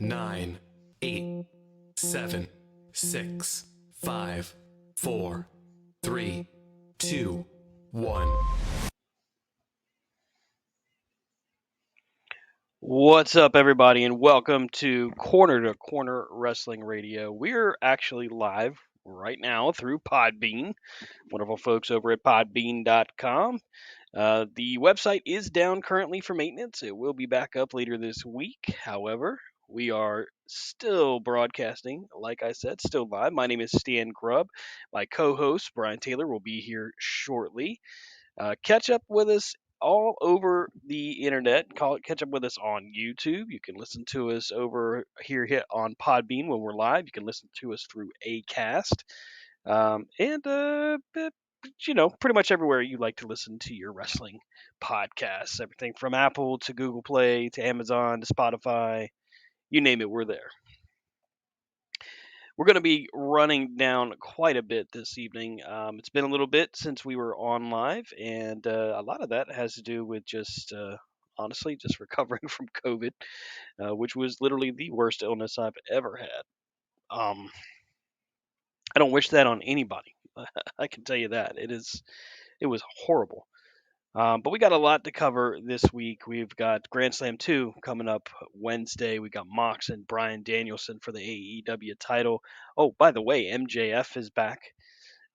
9, 8, 7, 6, 5, 4, 3, 2, 1. What's up, everybody, and welcome to Corner Wrestling Radio. We're actually live right now through Podbean, one of our folks over at podbean.com. The website is down currently for maintenance. It will be back up later this week. However, we are still broadcasting, like I said, still live. My name is Stan Grubb. My co-host, Brian Taylor, will be here shortly. Catch up with us all over the internet. Catch up with us on YouTube. You can listen to us over here on Podbean when we're live. You can listen to us through Acast. Pretty much everywhere you like to listen to your wrestling podcasts. Everything from Apple to Google Play to Amazon to Spotify. You name it, we're there. We're going to be running down quite a bit this evening. It's been a little bit since we were on live, and a lot of that has to do with honestly, just recovering from COVID, which was literally the worst illness I've ever had. I don't wish that on anybody. I can tell you that. It was horrible. But we got a lot to cover this week. We've got Grand Slam 2 coming up Wednesday. We got Mox and Bryan Danielson for the AEW title. Oh, by the way, MJF is back.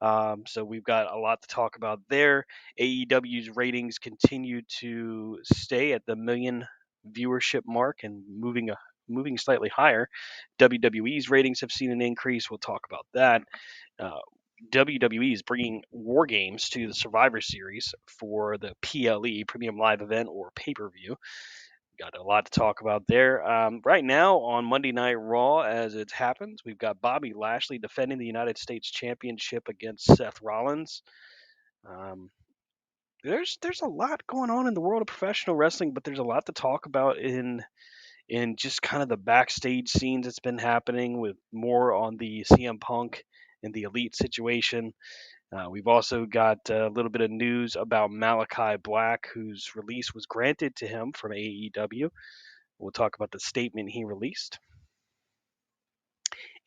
So we've got a lot to talk about there. AEW's ratings continue to stay at the million viewership mark and moving slightly higher. WWE's ratings have seen an increase. We'll talk about that. WWE is bringing War Games to the Survivor Series for the PLE, Premium Live Event, or pay-per-view. Got a lot to talk about there. Right now on Monday Night Raw, as it happens, we've got Bobby Lashley defending the United States Championship against Seth Rollins. There's a lot going on in the world of professional wrestling, but there's a lot to talk about in just kind of the backstage scenes that's been happening, with more on the CM Punk and the Elite situation. We've also got a little bit of news about Malachi Black, whose release was granted to him from AEW. We'll talk about the statement he released.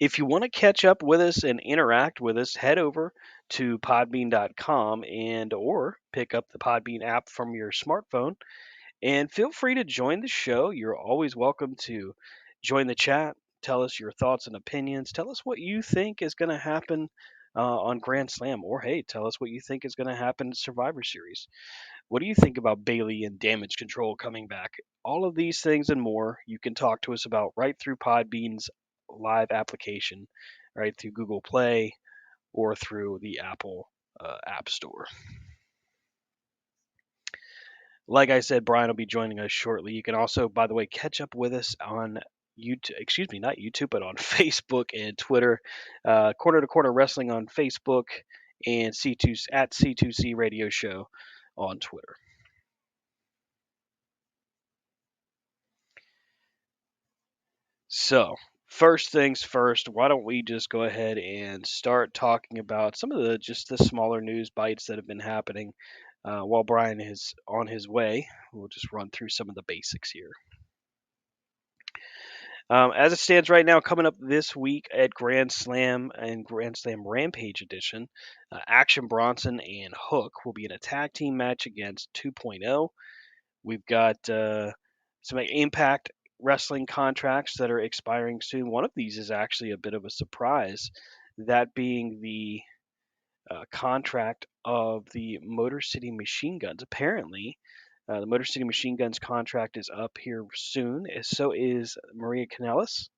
If you want to catch up with us and interact with us, head over to podbean.com or pick up the Podbean app from your smartphone, and feel free to join the show. You're always welcome to join the chat. Tell us your thoughts and opinions. Tell us what you think is going to happen on Grand Slam, or hey, tell us what you think is going to happen in Survivor Series. What do you think about Bayley and Damage Control coming back? All of these things and more you can talk to us about right through Podbean's live application, right through Google Play or through the Apple App Store. Like I said, Brian will be joining us shortly. You can also, by the way, catch up with us on YouTube, not YouTube, but on Facebook and Twitter. Corner to Corner Wrestling on Facebook, and C2 at C2C Radio Show on Twitter. So, first things first, why don't we just go ahead and start talking about some of the smaller news bites that have been happening while Brian is on his way. We'll just run through some of the basics here. As it stands right now, coming up this week at Grand Slam and Grand Slam Rampage Edition, Action Bronson and Hook will be in a tag team match against 2.0. We've got some Impact Wrestling contracts that are expiring soon. One of these is actually a bit of a surprise, that being the contract of the Motor City Machine Guns. Apparently, the Motor City Machine Guns contract is up here soon. So is Maria Kanellis.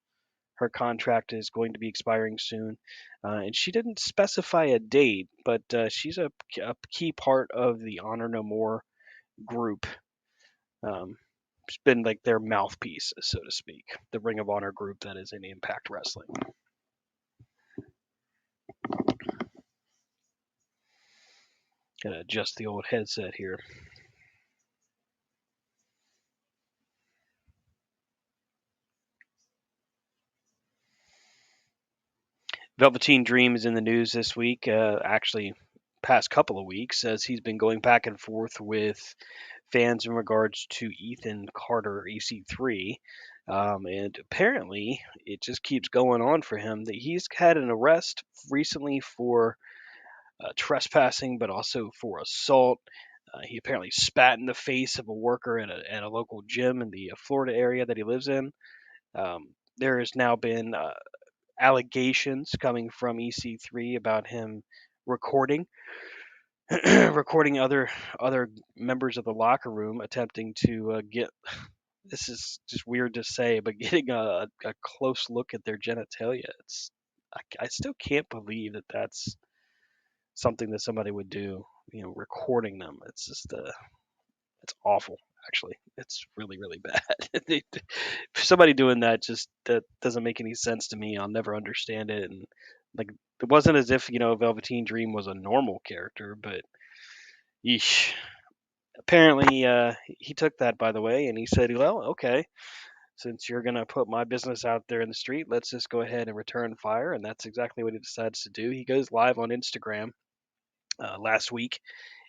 Her contract is going to be expiring soon. And she didn't specify a date, but she's a key part of the Honor No More group. It's been like their mouthpiece, so to speak. The Ring of Honor group that is in Impact Wrestling. Gotta adjust the old headset here. Velveteen Dream is in the news this week, actually past couple of weeks, as he's been going back and forth with fans in regards to Ethan Carter, EC3. And apparently, it just keeps going on for him. That he's had an arrest recently for trespassing, but also for assault. He apparently spat in the face of a worker at a local gym in the Florida area that he lives in. There has now been allegations coming from EC3 about him recording recording other members of the locker room attempting to get, this is just weird to say, but getting a close look at their genitalia. I still can't believe that that's something that somebody would do, recording them. It's just it's awful. Actually, it's really really bad. Somebody doing that, just that doesn't make any sense to me. I'll never understand it. And like, it wasn't as if Velveteen Dream was a normal character, but yeesh. Apparently, he took that, by the way, and he said, well, okay, since you're going to put my business out there in the street, let's just go ahead and return fire. And that's exactly what he decides to do. He goes live on Instagram last week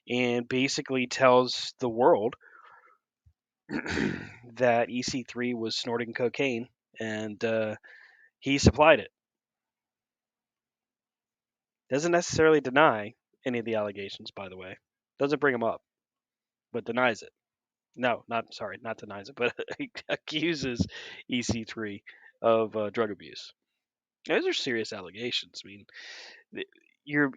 and basically tells the world that EC3 was snorting cocaine, and he supplied it. Doesn't necessarily deny any of the allegations, by the way. Doesn't bring them up, but denies it. No, not denies it, but accuses EC3 of drug abuse. Those are serious allegations. I mean, you're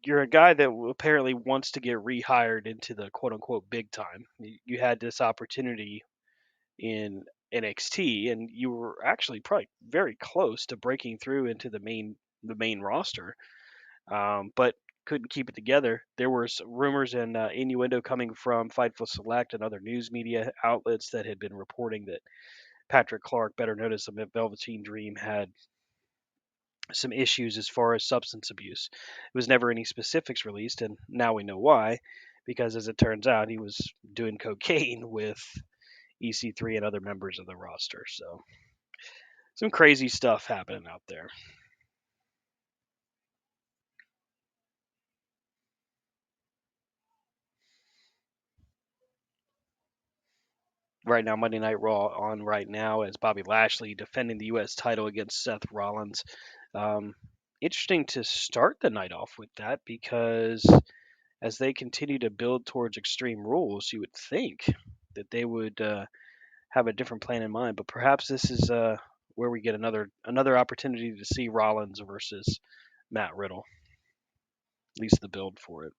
you're a guy that apparently wants to get rehired into the quote unquote big time. You had this opportunity in NXT, and you were actually probably very close to breaking through into the main roster, but couldn't keep it together. There were rumors and innuendo coming from Fightful Select and other news media outlets that had been reporting that Patrick Clark, better known as the Velveteen Dream, had some issues as far as substance abuse. There was never any specifics released, and now we know why, because as it turns out, he was doing cocaine with EC3 and other members of the roster. So some crazy stuff happening out there. Right now, Monday Night Raw on right now as Bobby Lashley defending the U.S. title against Seth Rollins. Interesting to start the night off with that, because as they continue to build towards Extreme Rules, you would think that they would have a different plan in mind. But perhaps this is where we get another opportunity to see Rollins versus Matt Riddle. At least the build for it.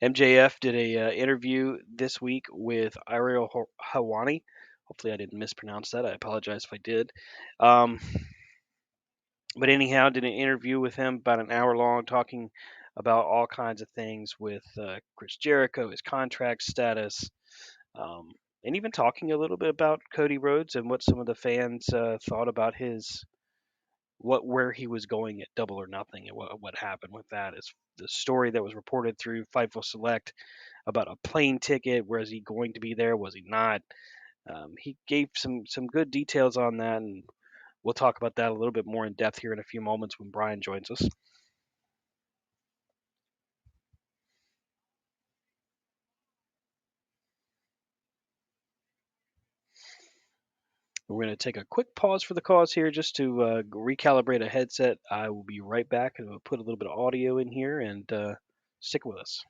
MJF did a interview this week with Ariel Hawani. Hopefully, I didn't mispronounce that. I apologize if I did. But anyhow, did an interview with him about an hour long, talking about all kinds of things with Chris Jericho, his contract status, and even talking a little bit about Cody Rhodes and what some of the fans thought about where he was going at Double or Nothing, and what happened with that. Is the story that was reported through Fightful Select about a plane ticket. Where is he going to be there? Was he not? He gave some good details on that, and we'll talk about that a little bit more in depth here in a few moments when Brian joins us. We're going to take a quick pause for the cause here just to recalibrate a headset. I will be right back, and we'll put a little bit of audio in here, and stick with us.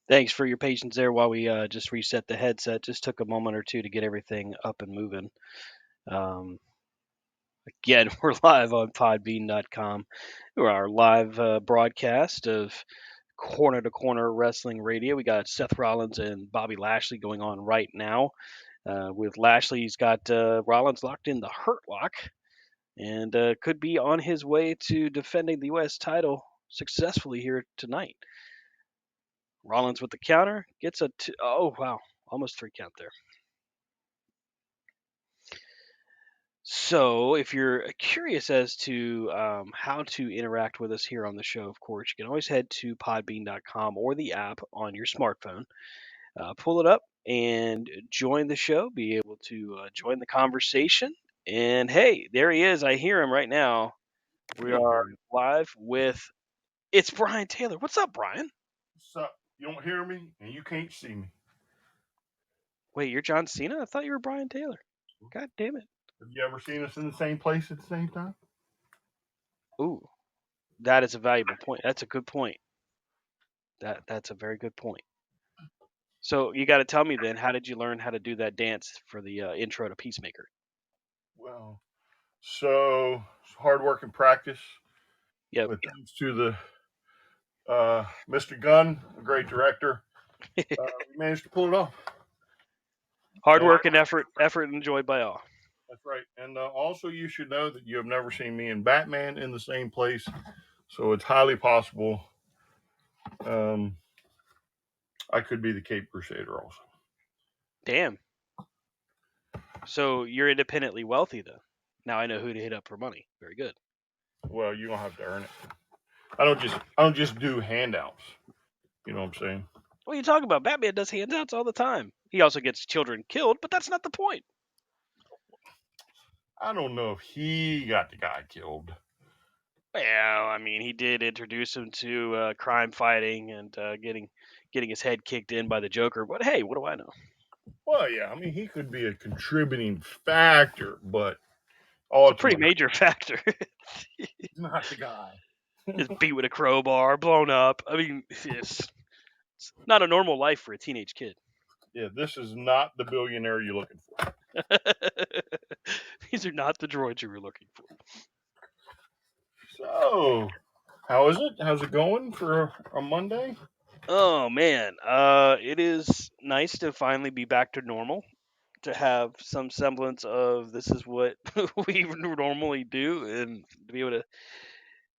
Thanks for your patience there while we just reset the headset. Just took a moment or two to get everything up and moving. Again, we're live on podbean.com. We're our live broadcast of Corner to Corner Wrestling Radio. We got Seth Rollins and Bobby Lashley going on right now. With Lashley, he's got Rollins locked in the Hurt Lock and could be on his way to defending the U.S. title successfully here tonight. Rollins with the counter gets oh wow, almost 3 count there. So, if you're curious as to how to interact with us here on the show, of course, you can always head to podbean.com or the app on your smartphone. Pull it up and join the show. Be able to join the conversation. And hey, there he is. I hear him right now. We are live with. It's Brian Taylor. What's up, Brian? What's up? You don't hear me and you can't see me. Wait, you're John Cena? I thought you were Brian Taylor. God damn it. Have you ever seen us in the same place at the same time? Ooh, that is a valuable point. That's a good point. That's a very good point. So you got to tell me then, how did you learn how to do that dance for the intro to Peacemaker? Well, so hard work and practice. Yep. But thanks to the Mr. Gunn, a great director, we managed to pull it off. Hard work and effort enjoyed by all. That's right. And also, you should know that you have never seen me and Batman in the same place, so it's highly possible I could be the Cape Crusader also. Damn. So you're independently wealthy, though. Now I know who to hit up for money. Very good. Well, you don't have to earn it. I don't just do handouts. You know what I'm saying? What are you talking about? Batman does handouts all the time. He also gets children killed, but that's not the point. I don't know if he got the guy killed. Well, I mean, he did introduce him to crime fighting and getting his head kicked in by the Joker. But hey, what do I know? Well, yeah, I mean, he could be a contributing factor, but it's a pretty major factor. He's not the guy. Just beat with a crowbar, blown up. I mean, it's not a normal life for a teenage kid. Yeah, this is not the billionaire you're looking for. These are not the droids you were looking for. So, how is it? How's it going for a Monday? Oh man, it is nice to finally be back to normal. To have some semblance of this is what we normally do, and to be able to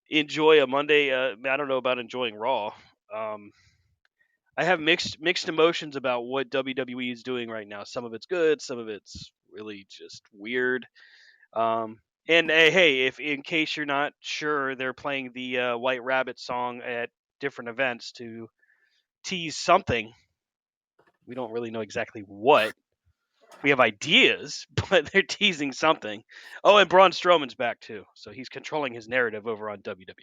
enjoy a Monday. I don't know about enjoying Raw. I have mixed emotions about what WWE is doing right now. Some of it's good, some of it's really just weird. And hey, if in case you're not sure, they're playing the White Rabbit song at different events to tease something. We don't really know exactly what. We have ideas, but they're teasing something. Oh, and Braun Strowman's back too, so he's controlling his narrative over on WWE.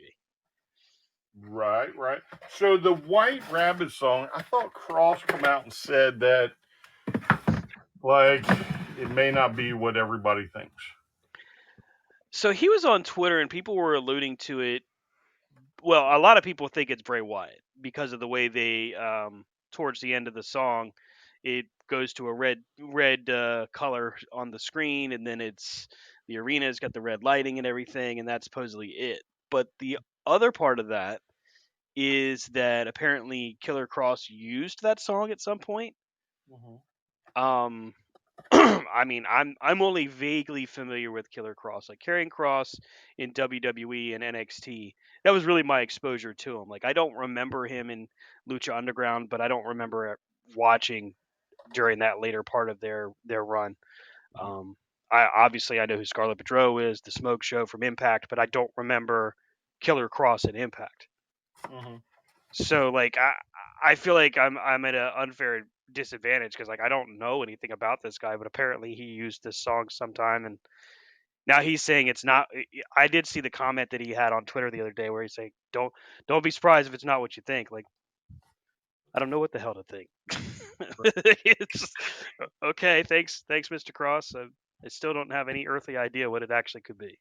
Right. So the White Rabbit song, I thought Cross come out and said that, like, it may not be what everybody thinks. So he was on Twitter, and people were alluding to it. Well, a lot of people think it's Bray Wyatt because of the way they, towards the end of the song, it goes to a red color on the screen, and then it's the arena's got the red lighting and everything, and that's supposedly it. But the other part of that is that apparently Killer Cross used that song at some point. Mm-hmm. I mean, I'm only vaguely familiar with Killer Cross, like Karrion Kross in WWE and NXT. That was really my exposure to him. Like, I don't remember him in Lucha Underground, but I don't remember watching during that later part of their run. I know who Scarlett Bordeaux is, the Smoke Show from Impact, but I don't remember Killer Cross in Impact. Mm-hmm. So like I feel like I'm at an unfair disadvantage because like I don't know anything about this guy, but apparently he used this song sometime, and now he's saying it's not. I did see the comment that he had on Twitter the other day where he's saying, "Don't be surprised if it's not what you think." Like, I don't know what the hell to think. It's, okay, thanks, Mr. Cross. I still don't have any earthly idea what it actually could be.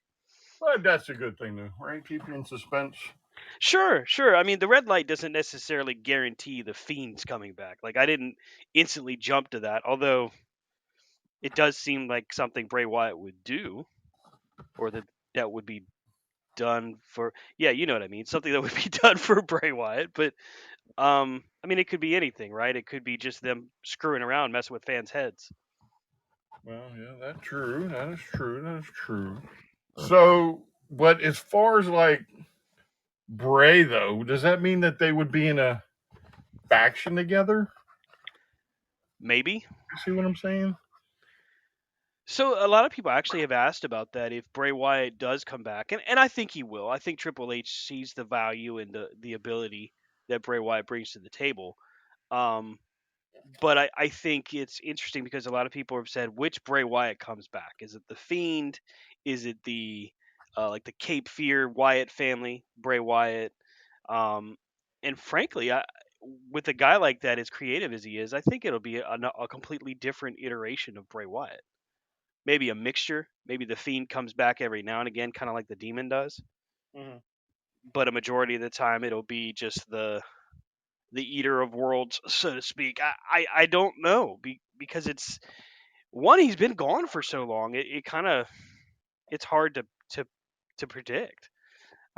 But that's a good thing, though, right? Keep you in suspense. Sure. I mean, the red light doesn't necessarily guarantee the Fiend's coming back. Like, I didn't instantly jump to that, although it does seem like something Bray Wyatt would do, or that would be done for. Yeah, you know what I mean. Something that would be done for Bray Wyatt. But I mean, it could be anything, right? It could be just them screwing around, messing with fans' heads. Well, yeah, that's true. That is true. That is true. So, but as far as like Bray, though, does that mean that they would be in a faction together? Maybe. You see what I'm saying? So a lot of people actually have asked about that if Bray Wyatt does come back, and I think he will. I think Triple H sees the value and the ability that Bray Wyatt brings to the table. Um, but I think it's interesting because a lot of people have said which Bray Wyatt comes back. Is it the Fiend? Is it the like the Cape Fear Wyatt family, Bray Wyatt? And frankly, with a guy like that, as creative as he is, I think it'll be a completely different iteration of Bray Wyatt. Maybe a mixture. Maybe the Fiend comes back every now and again, kind of like the Demon does. Mm-hmm. But a majority of the time, it'll be just the Eater of Worlds, so to speak. I don't know because it's one, he's been gone for so long. It kind of it's hard to predict.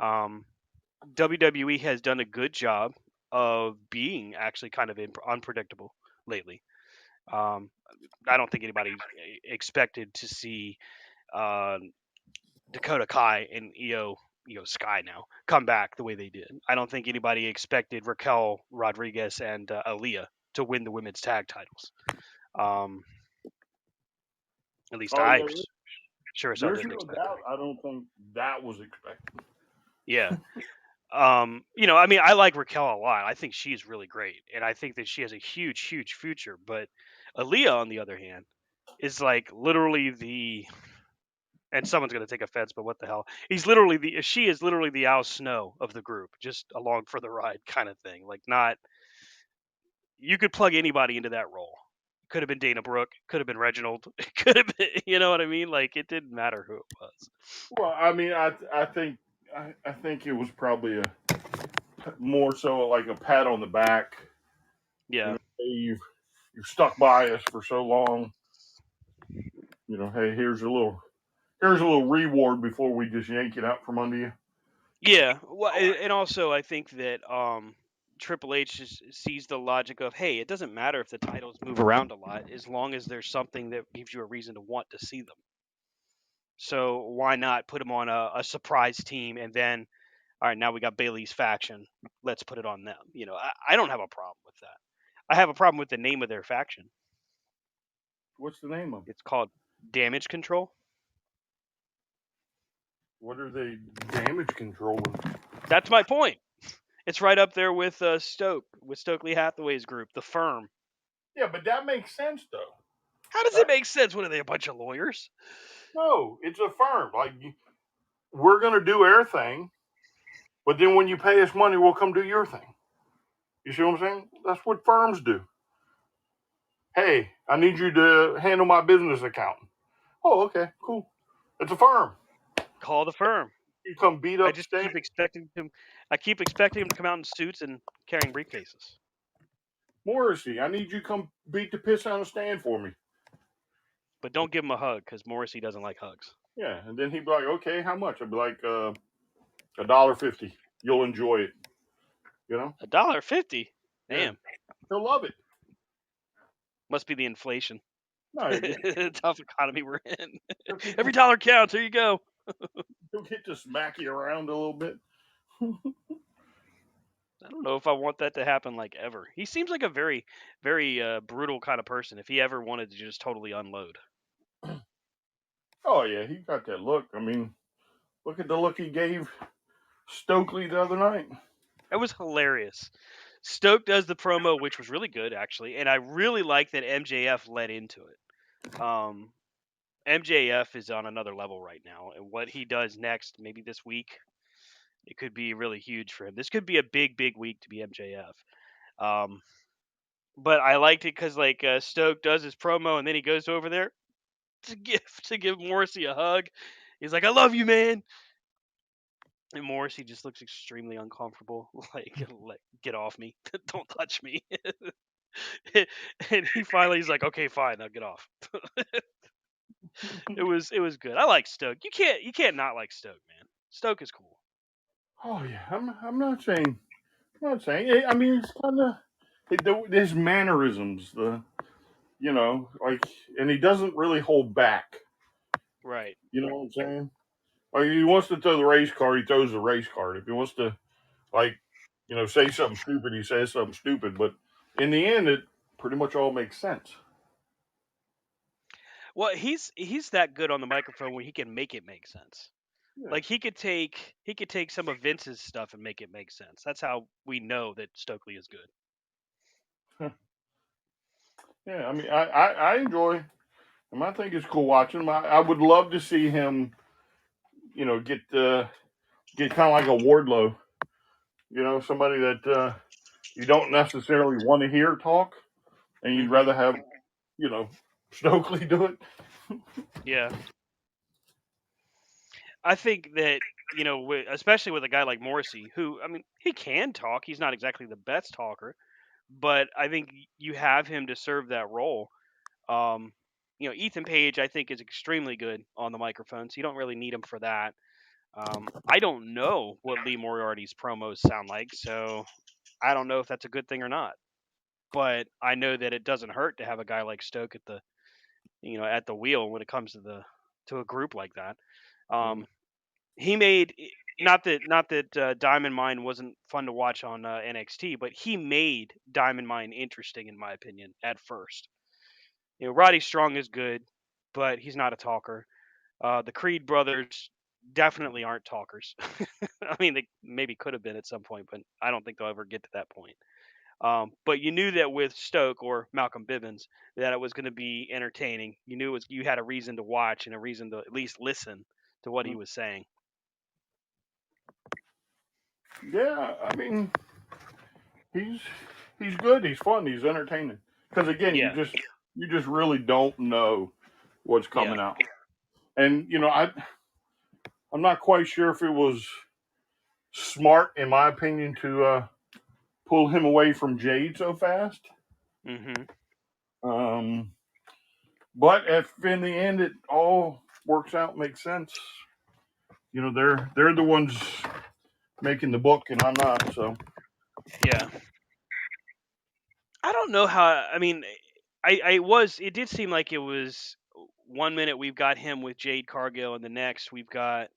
WWE has done a good job of being actually kind of unpredictable lately. I don't think anybody expected to see Dakota Kai and Io Sky now come back the way they did. I don't think anybody expected Raquel Rodriguez and Aaliyah to win the women's tag titles. At least Oh, I yeah, sure as hell there's didn't no expect doubt. it. I don't think that was expected. Yeah. I mean, I like Raquel a lot. I think she's really great, and I think that she has a huge future. But Aaliyah, on the other hand, is like literally the and someone's going to take offense, but what the hell? She is literally the Al Snow of the group, just along for the ride kind of thing. Like, not, you could plug anybody into that role. Could have been Dana Brooke, could have been Reginald, could have been, you know what I mean? Like, it didn't matter who it was. Well, I mean, I think it was probably more so like a pat on the back. Yeah. Hey, you've stuck by us for so long. Hey, here's a little reward before we just yank it out from under you. Yeah. Well, and also I think that Triple H sees the logic of, hey, it doesn't matter if the titles move around a lot as long as there's something that gives you a reason to want to see them. So why not put them on a surprise team and then, all right, now we got Bailey's faction. Let's put it on them. I don't have a problem with that. I have a problem with the name of their faction. What's the name of it? It's called Damage Control. What are they damage controlling? That's my point. It's right up there with Stokely Hathaway's group, The Firm. Yeah, but that makes sense though. How does it make sense? What are they, a bunch of lawyers? No, it's a firm. Like, we're gonna do our thing, but then when you pay us money, we'll come do your thing. You see what I'm saying? That's what firms do. Hey, I need you to handle my business account. Oh, okay, cool. It's a firm. Call The Firm. You come beat up. I just keep expecting him. I keep expecting him to come out in suits and carrying briefcases. Morrissey, I need you to come beat the piss out of stand for me. But don't give him a hug because Morrissey doesn't like hugs. Yeah, and then he'd be like, okay, how much? I'd be like, $1.50. You'll enjoy it. $1.50. Damn. Yeah. He'll love it. Must be the inflation. No, Tough economy we're in. Every dollar counts. Here you go. He'll get to smack you around a little bit. I don't know if I want that to happen like ever. He seems like a very, very brutal kind of person. If he ever wanted to just totally unload. Oh yeah, he got that look. I mean, look at the look he gave Stokely the other night. It was hilarious. Stoke does the promo, which was really good actually, and I really like that MJF led into it. MJF is on another level right now, and what he does next, maybe this week, it could be really huge for him. This could be a big week to be MJF. But I liked it because like Stoke does his promo, and then he goes over there to give Morrissey a hug. He's like, "I love you, man." And Morrissey just looks extremely uncomfortable. Like, get off me. Don't touch me. And he's like, okay, fine, I'll get off. It was good. I like Stoke. You can't not like Stoke, man. Stoke is cool. Oh yeah, I'm not saying. I'm not saying. I mean, it's kind of his mannerisms. Like, and he doesn't really hold back. Right. You know what I'm saying? Like, he wants to throw the race card, he throws the race card. If he wants to, like, say something stupid, he says something stupid. But in the end, it pretty much all makes sense. Well, he's that good on the microphone where he can make it make sense. Yeah. Like he could take some of Vince's stuff and make it make sense. That's how we know that Stokely is good. Yeah, I mean, I enjoy him. I think it's cool watching him. I would love to see him, get kind of like a Wardlow. Somebody that you don't necessarily want to hear talk, and you'd rather have, Stokely do it. Yeah. I think that, especially with a guy like Morrissey, who, I mean, he can talk. He's not exactly the best talker, but I think you have him to serve that role. Ethan Page, I think, is extremely good on the microphone, so you don't really need him for that. I don't know what Lee Moriarty's promos sound like, so I don't know if that's a good thing or not. But I know that it doesn't hurt to have a guy like Stoke at the wheel when it comes to a group like that. He made not that Diamond Mine wasn't fun to watch on NXT, but he made Diamond Mine interesting in my opinion at first. Roddy Strong is good, but he's not a talker. The Creed brothers definitely aren't talkers. I mean, they maybe could have been at some point, but I don't think they'll ever get to that point. But you knew that with Stoke or Malcolm Bivens that it was going to be entertaining. You knew you had a reason to watch and a reason to at least listen to what he was saying. Yeah, I mean, he's good. He's fun. He's entertaining. Because again, Yeah. you just really don't know what's coming out. And I'm not quite sure if it was smart, in my opinion, to pull him away from Jade so fast. But if in the end it all works out, makes sense. They're the ones making the book, and I'm not. So yeah, I don't know how. I mean, it did seem like it was 1 minute we've got him with Jade Cargill, and the next we've got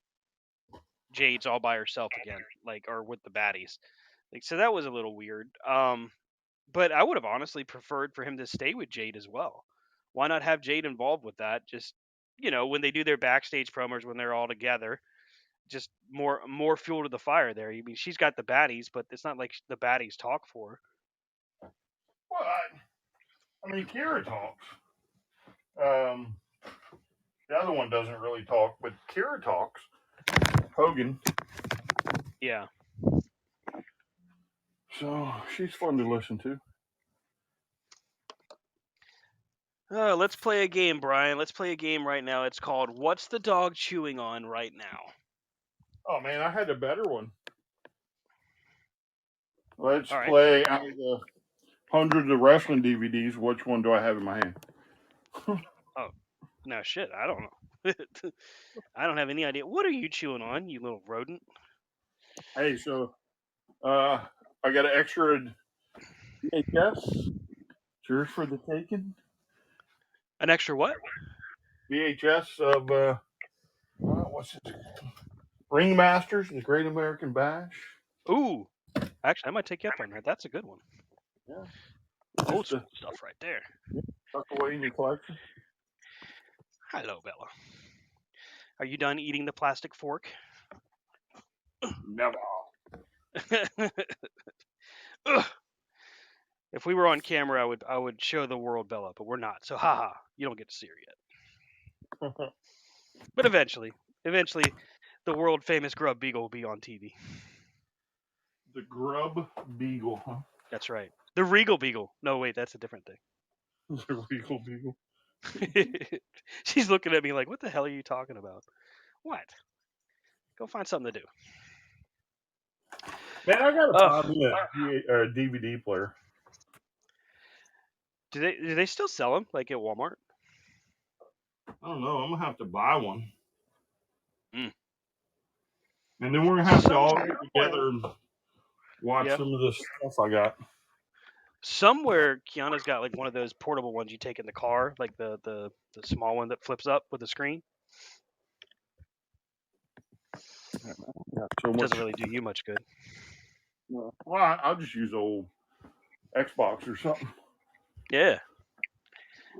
Jade's all by herself again, or with the baddies. So that was a little weird. But I would have honestly preferred for him to stay with Jade as well. Why not have Jade involved with that? Just when they do their backstage promos when they're all together, just more fuel to the fire there. I mean, she's got the baddies, but it's not like the baddies talk for her. well, I mean, Kira talks. The other one doesn't really talk, but Kira talks. Hogan. Yeah. So she's fun to listen to. Let's play a game, Brian. Let's play a game right now. It's called What's the Dog Chewing On Right Now? Oh man, I had a better one. Let's All right. play out of the hundreds of wrestling DVDs. Which one do I have in my hand? Oh, no shit. I don't know. I don't have any idea. What are you chewing on, you little rodent? Hey, so I got an extra VHS. It's yours for the taking. An extra what? VHS of what's it? Ringmasters, the Great American Bash. Ooh. Actually, I might take you up on that. That's a good one. Yeah. Old school stuff right there. Tuck away in your collection. Hello, Bella. Are you done eating the plastic fork? Never. If we were on camera, I would show the world Bella, but we're not. So haha, you don't get to see her yet. But eventually, the world famous Grub Beagle will be on TV. The Grub Beagle, huh? That's right. The Regal Beagle. No, wait, that's a different thing. The Regal Beagle. She's looking at me like, what the hell are you talking about? What? Go find something to do. Man, I gotta Oh, buy me a DVD player. do they still sell them like at Walmart? I don't know. I'm gonna have to buy one, Mm. and then we're gonna have to all Somewhere, get together and watch yeah. some of the stuff I got. Somewhere, Kiana's got like one of those portable ones you take in the car, like the small one that flips up with a screen. Yeah, so much. Doesn't really do you much good. Well, I'll just use old Xbox or something. Yeah.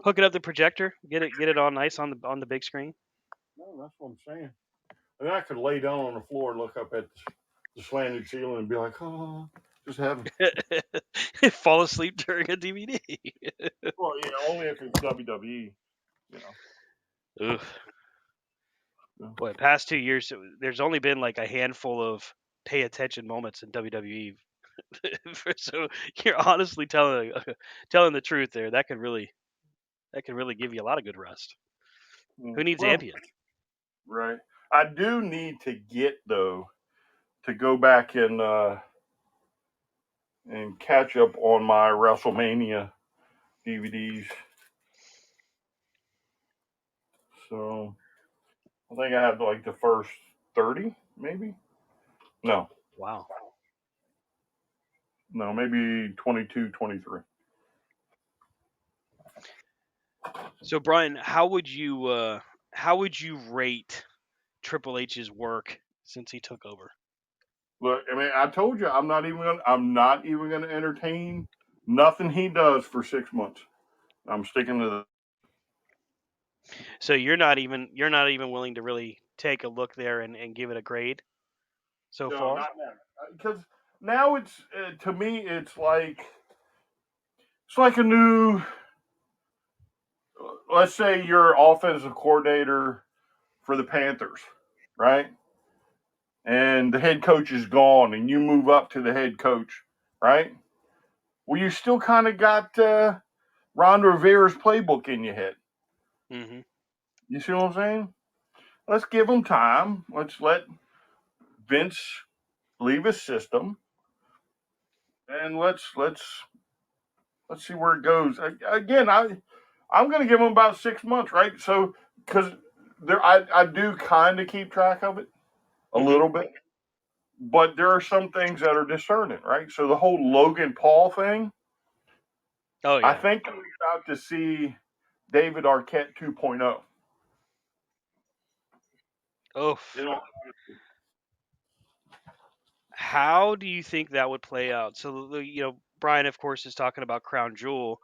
Hook it up to the projector, get it all nice on the big screen. No, that's what I'm saying. I mean, I could lay down on the floor and look up at the slanted ceiling and be like, oh, just having. Fall asleep during a DVD. Well, yeah, only if it's WWE, you know. Ugh. Boy, past 2 years, there's only been like a handful of pay attention moments in WWE. So you're honestly telling the truth there. That could really give you a lot of good rest. Who needs Well, Ambien? right. I do need to get though to go back and catch up on my WrestleMania DVDs. So I think I have like the first 30, maybe. No, Wow. maybe 22, 23. So Brian, how would you rate Triple H's work since he took over? Look, I mean, I told you I'm not even gonna entertain nothing he does for 6 months. I'm sticking to the. So you're not even willing to really take a look there and give it a grade so No, far? not now. Because now it's to me it's like a new. Let's say you're offensive coordinator for the Panthers, right? And the head coach is gone, and you move up to the head coach, right? Well, you still kind of got Ron Rivera's playbook in your head. Mm-hmm. You see what I'm saying? Let's give him time. Let's let Vince leave his system, and let's see where it goes. Again, I'm going to give him about 6 months, right? So because I do kind of keep track of it a little bit, but there are some things that are discerning, right? So the whole Logan Paul thing. Oh I yeah. think we're about to see David Arquette 2.0. Oh. You know, How do you think that would play out? So Brian, of course, is talking about Crown Jewel,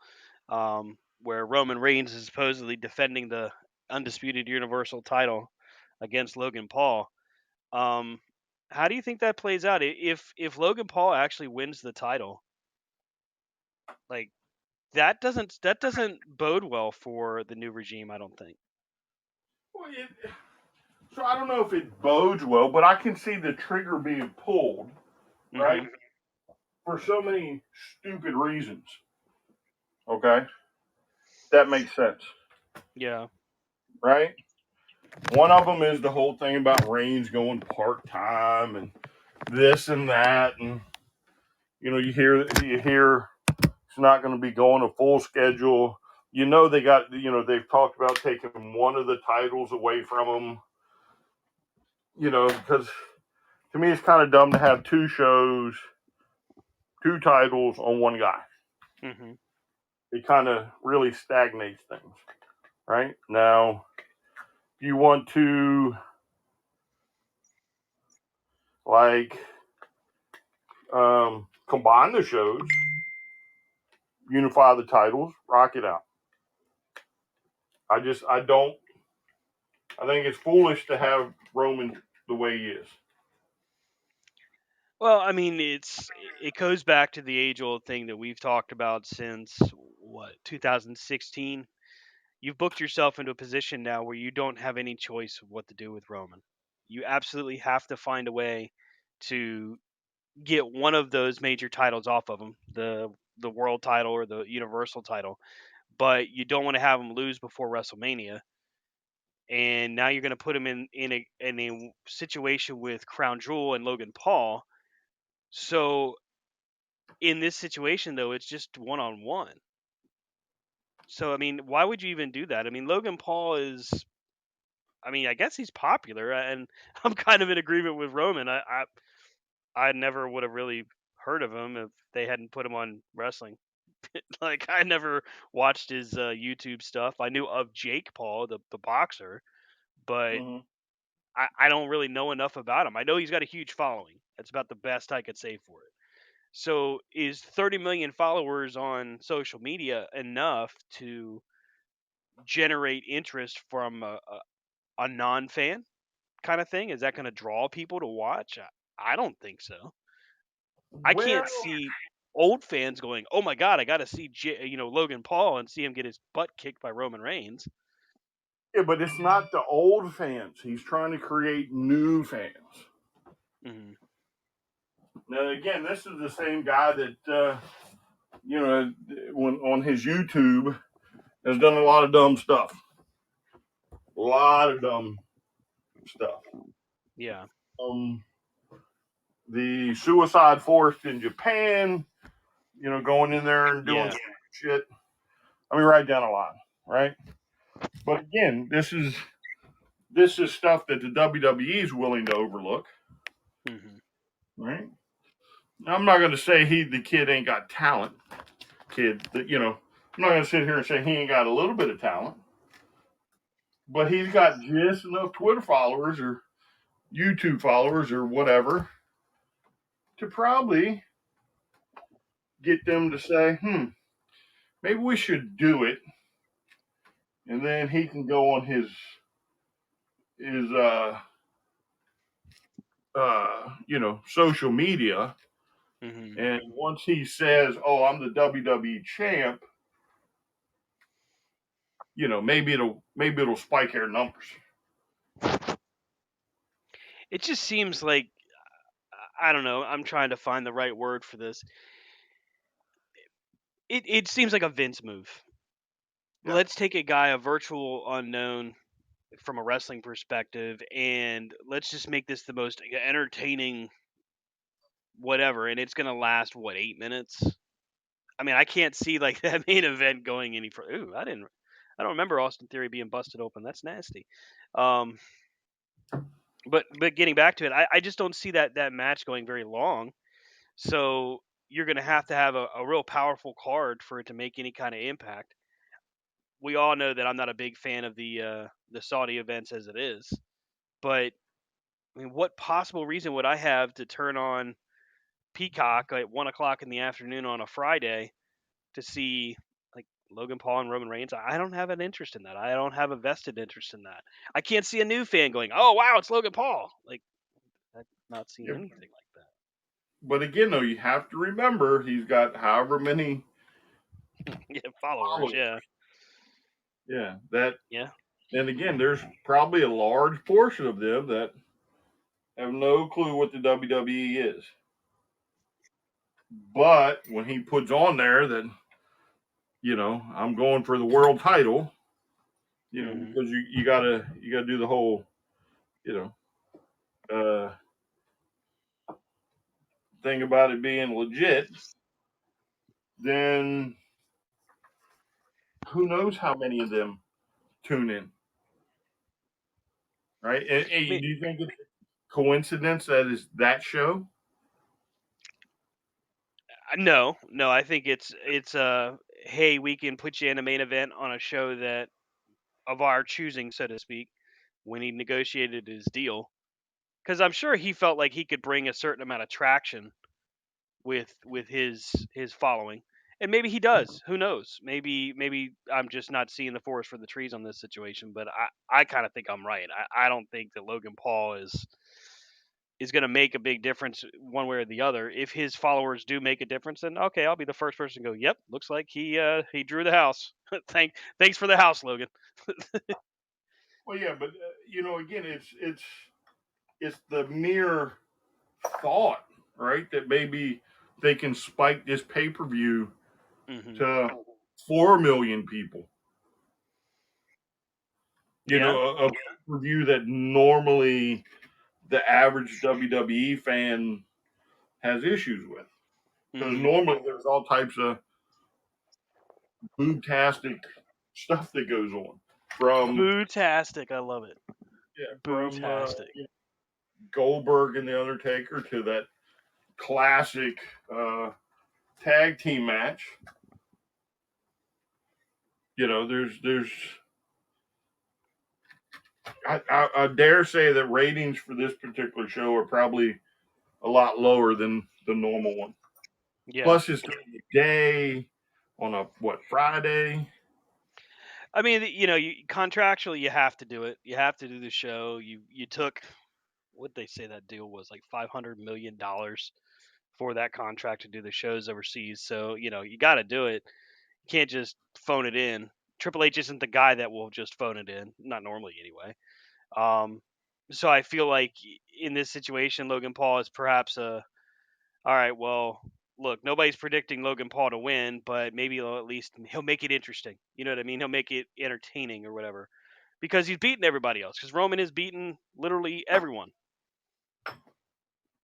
where Roman Reigns is supposedly defending the undisputed Universal title against Logan Paul. How do you think that plays out? If Logan Paul actually wins the title, like that doesn't bode well for the new regime, I don't think. well, so I don't know if it bodes well, but I can see the trigger being pulled, right? Mm-hmm. For so many stupid reasons. Okay, that makes sense, Yeah. right? One of them is the whole thing about Reigns going part time and this and that, and you hear it's not going to be going a full schedule. They got they've talked about taking one of the titles away from them. Because to me it's kind of dumb to have two shows, two titles on one guy. Mm-hmm. It kind of really stagnates things, right? Now, you want to like combine the shows, unify the titles, rock it out. I don't. I think it's foolish to have Roman the way he is. Well, I mean, it goes back to the age-old thing that we've talked about since 2016. You've booked yourself into a position now where you don't have any choice of what to do with Roman. You absolutely have to find a way to get one of those major titles off of him, the world title or the universal title, but you don't want to have him lose before WrestleMania. And now you're going to put him in a situation with Crown Jewel and Logan Paul. So in this situation, though, it's just one-on-one. So, I mean, why would you even do that? I mean, Logan Paul is, I mean, I guess he's popular, and I'm kind of in agreement with Roman. I never would have really heard of him if they hadn't put him on wrestling. Like, I never watched his YouTube stuff. I knew of Jake Paul, the boxer, but Mm-hmm. I don't really know enough about him. I know he's got a huge following. That's about the best I could say for it. So, is 30 million followers on social media enough to generate interest from a non-fan kind of thing? Is that going to draw people to watch? I don't think so. I Well, can't see old fans going, "Oh my God, I got to see Logan Paul and see him get his butt kicked by Roman Reigns." yeah, but it's not the old fans. He's trying to create new fans. Hmm. Now, again, this is the same guy that when on his YouTube has done a lot of dumb stuff. A lot of dumb stuff. Yeah. Um, the suicide forest in Japan, going in there and doing Yeah. shit. I mean, right down the line, right? But again, this is stuff that the WWE is willing to overlook, Hmm. right? I'm not going to say the kid ain't got talent, I'm not going to sit here and say he ain't got a little bit of talent, but he's got just enough Twitter followers or YouTube followers or whatever to probably get them to say, maybe we should do it, and then he can go on his social media, Hmm. and once he says, "Oh, I'm the WWE champ," maybe it'll spike their numbers. It just seems like, I don't know. I'm trying to find the right word for this. It seems like a Vince move. Yeah. Let's take a guy, a virtual unknown, from a wrestling perspective, and let's just make this the most entertaining whatever, and it's gonna last what, 8 minutes? I mean, I can't see like that main event going any further. Ooh, I don't remember Austin Theory being busted open. That's nasty. Um, but getting back to it, I just don't see that match going very long. So you're gonna have to have a real powerful card for it to make any kind of impact. We all know that I'm not a big fan of the Saudi events as it is, but I mean, what possible reason would I have to turn on Peacock at 1 o'clock in the afternoon on a Friday to see like Logan Paul and Roman Reigns? I don't have an interest in that. I don't have a vested interest in that. I can't see a new fan going, "Oh wow, it's Logan Paul." Like, I've not seen Yeah. anything like that. But again, though, you have to remember he's got however many Yeah, followers. followers. Yeah, Yeah, that, yeah. and again, there's probably a large portion of them that have no clue what the WWE is. But when he puts on there that, I'm going for the world title, Hmm. because you gotta do the whole, you know, thing about it being legit, then who knows how many of them tune in, right? And I mean, do you think it's coincidence that is that show? no, no. I think it's hey, we can put you in a main event on a show that of our choosing, so to speak, when he negotiated his deal, because I'm sure he felt like he could bring a certain amount of traction with his following, and maybe he does. Who knows? Maybe I'm just not seeing the forest for the trees on this situation. But I kind of think I'm right. I don't think that Logan Paul is going to make a big difference one way or the other. If his followers do make a difference, then okay, I'll be the first person to go, "Yep, looks like he drew the house." Thanks for the house, Logan. Well, yeah, but again, it's the mere thought, right? That maybe they can spike this pay-per-view Hmm. to 4 million people. Yeah. A pay-per-view that normally the average WWE fan has issues with. Because Mhm. normally there's all types of bootastic stuff that goes on. From Bootastic, I love it. from Bootastic. Goldberg and the Undertaker to that classic tag team match. There's I dare say that ratings for this particular show are probably a lot lower than the normal one. Yeah. Plus, it's during the day on a Friday. I mean, contractually you have to do it. You have to do the show. You took what they say that deal was like $500 million for that contract to do the shows overseas. So you got to do it. You can't just phone it in. Triple H isn't the guy that will just phone it in, not normally anyway. So I feel like in this situation, Logan Paul is perhaps all right. Well, look, nobody's predicting Logan Paul to win, but maybe at least he'll make it interesting. You know what I mean? He'll make it entertaining or whatever, because he's beaten everybody else. Because Roman has beaten literally everyone.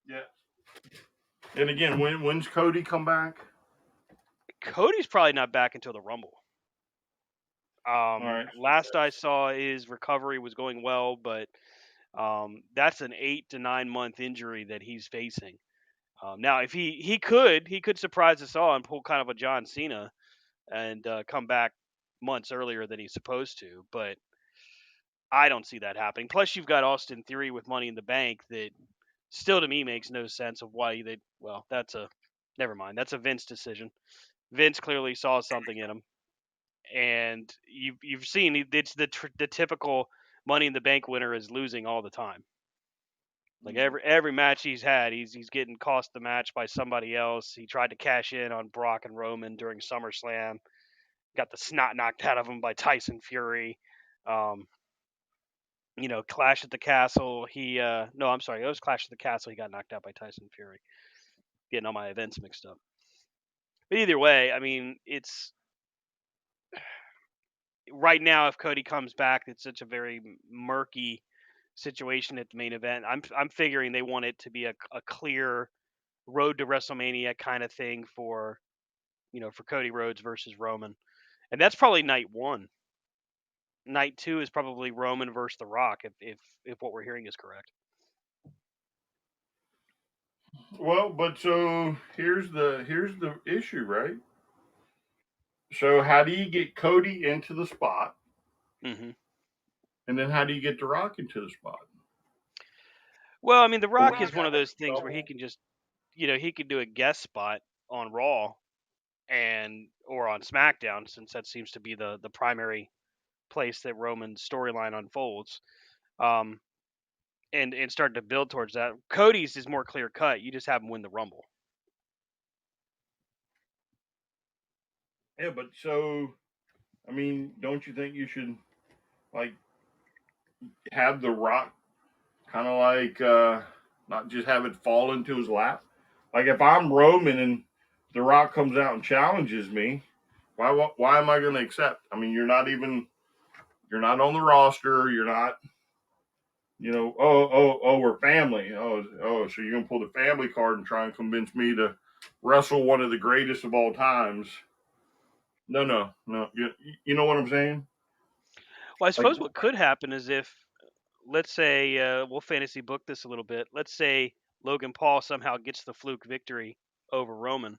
Yeah. And again, when's Cody come back? Cody's probably not back until the Rumble. All right. Last I saw, his recovery was going well, but that's an 8 to 9 month injury that he's facing. Now, if he could surprise us all and pull kind of a John Cena and come back months earlier than he's supposed to, but I don't see that happening. Plus, you've got Austin Theory with Money in the Bank that still to me makes no sense of why they. Well, never mind. That's a Vince decision. Vince clearly saw something in him, and you've seen it's the typical Money in the Bank winner is losing all the time. Like every match he's had, he's getting cost the match by somebody else. He tried to cash in on Brock and Roman during SummerSlam, got the snot knocked out of him by Tyson Fury. Clash at the Castle. No, I'm sorry, it was Clash at the Castle. He got knocked out by Tyson Fury. Getting all my events mixed up. But either way, I mean, it's right now. If Cody comes back, it's such a very murky situation at the main event. I'm figuring they want it to be a clear road to WrestleMania kind of thing for Cody Rhodes versus Roman, and that's probably night one. Night two is probably Roman versus The Rock, if what we're hearing is correct. Well, but so here's the issue, right? So how do you get Cody into the spot? Mm-hmm. And then how do you get The Rock into the spot? Well, I mean, The Rock is one of those things where he can just, he could do a guest spot on Raw or on SmackDown, since that seems to be the primary place that Roman's storyline unfolds, and start to build towards that. Cody's is more clear cut. You just have him win the Rumble. Yeah, but so, I mean, don't you think you should like have The Rock kind of like not just have it fall into his lap? Like if I'm Roman and The Rock comes out and challenges me, why am I going to accept? I mean, you're not on the roster. You're not, we're family. So you're going to pull the family card and try and convince me to wrestle one of the greatest of all times. No. You know what I'm saying? Well, I suppose what could happen is if, let's say, we'll fantasy book this a little bit. Let's say Logan Paul somehow gets the fluke victory over Roman,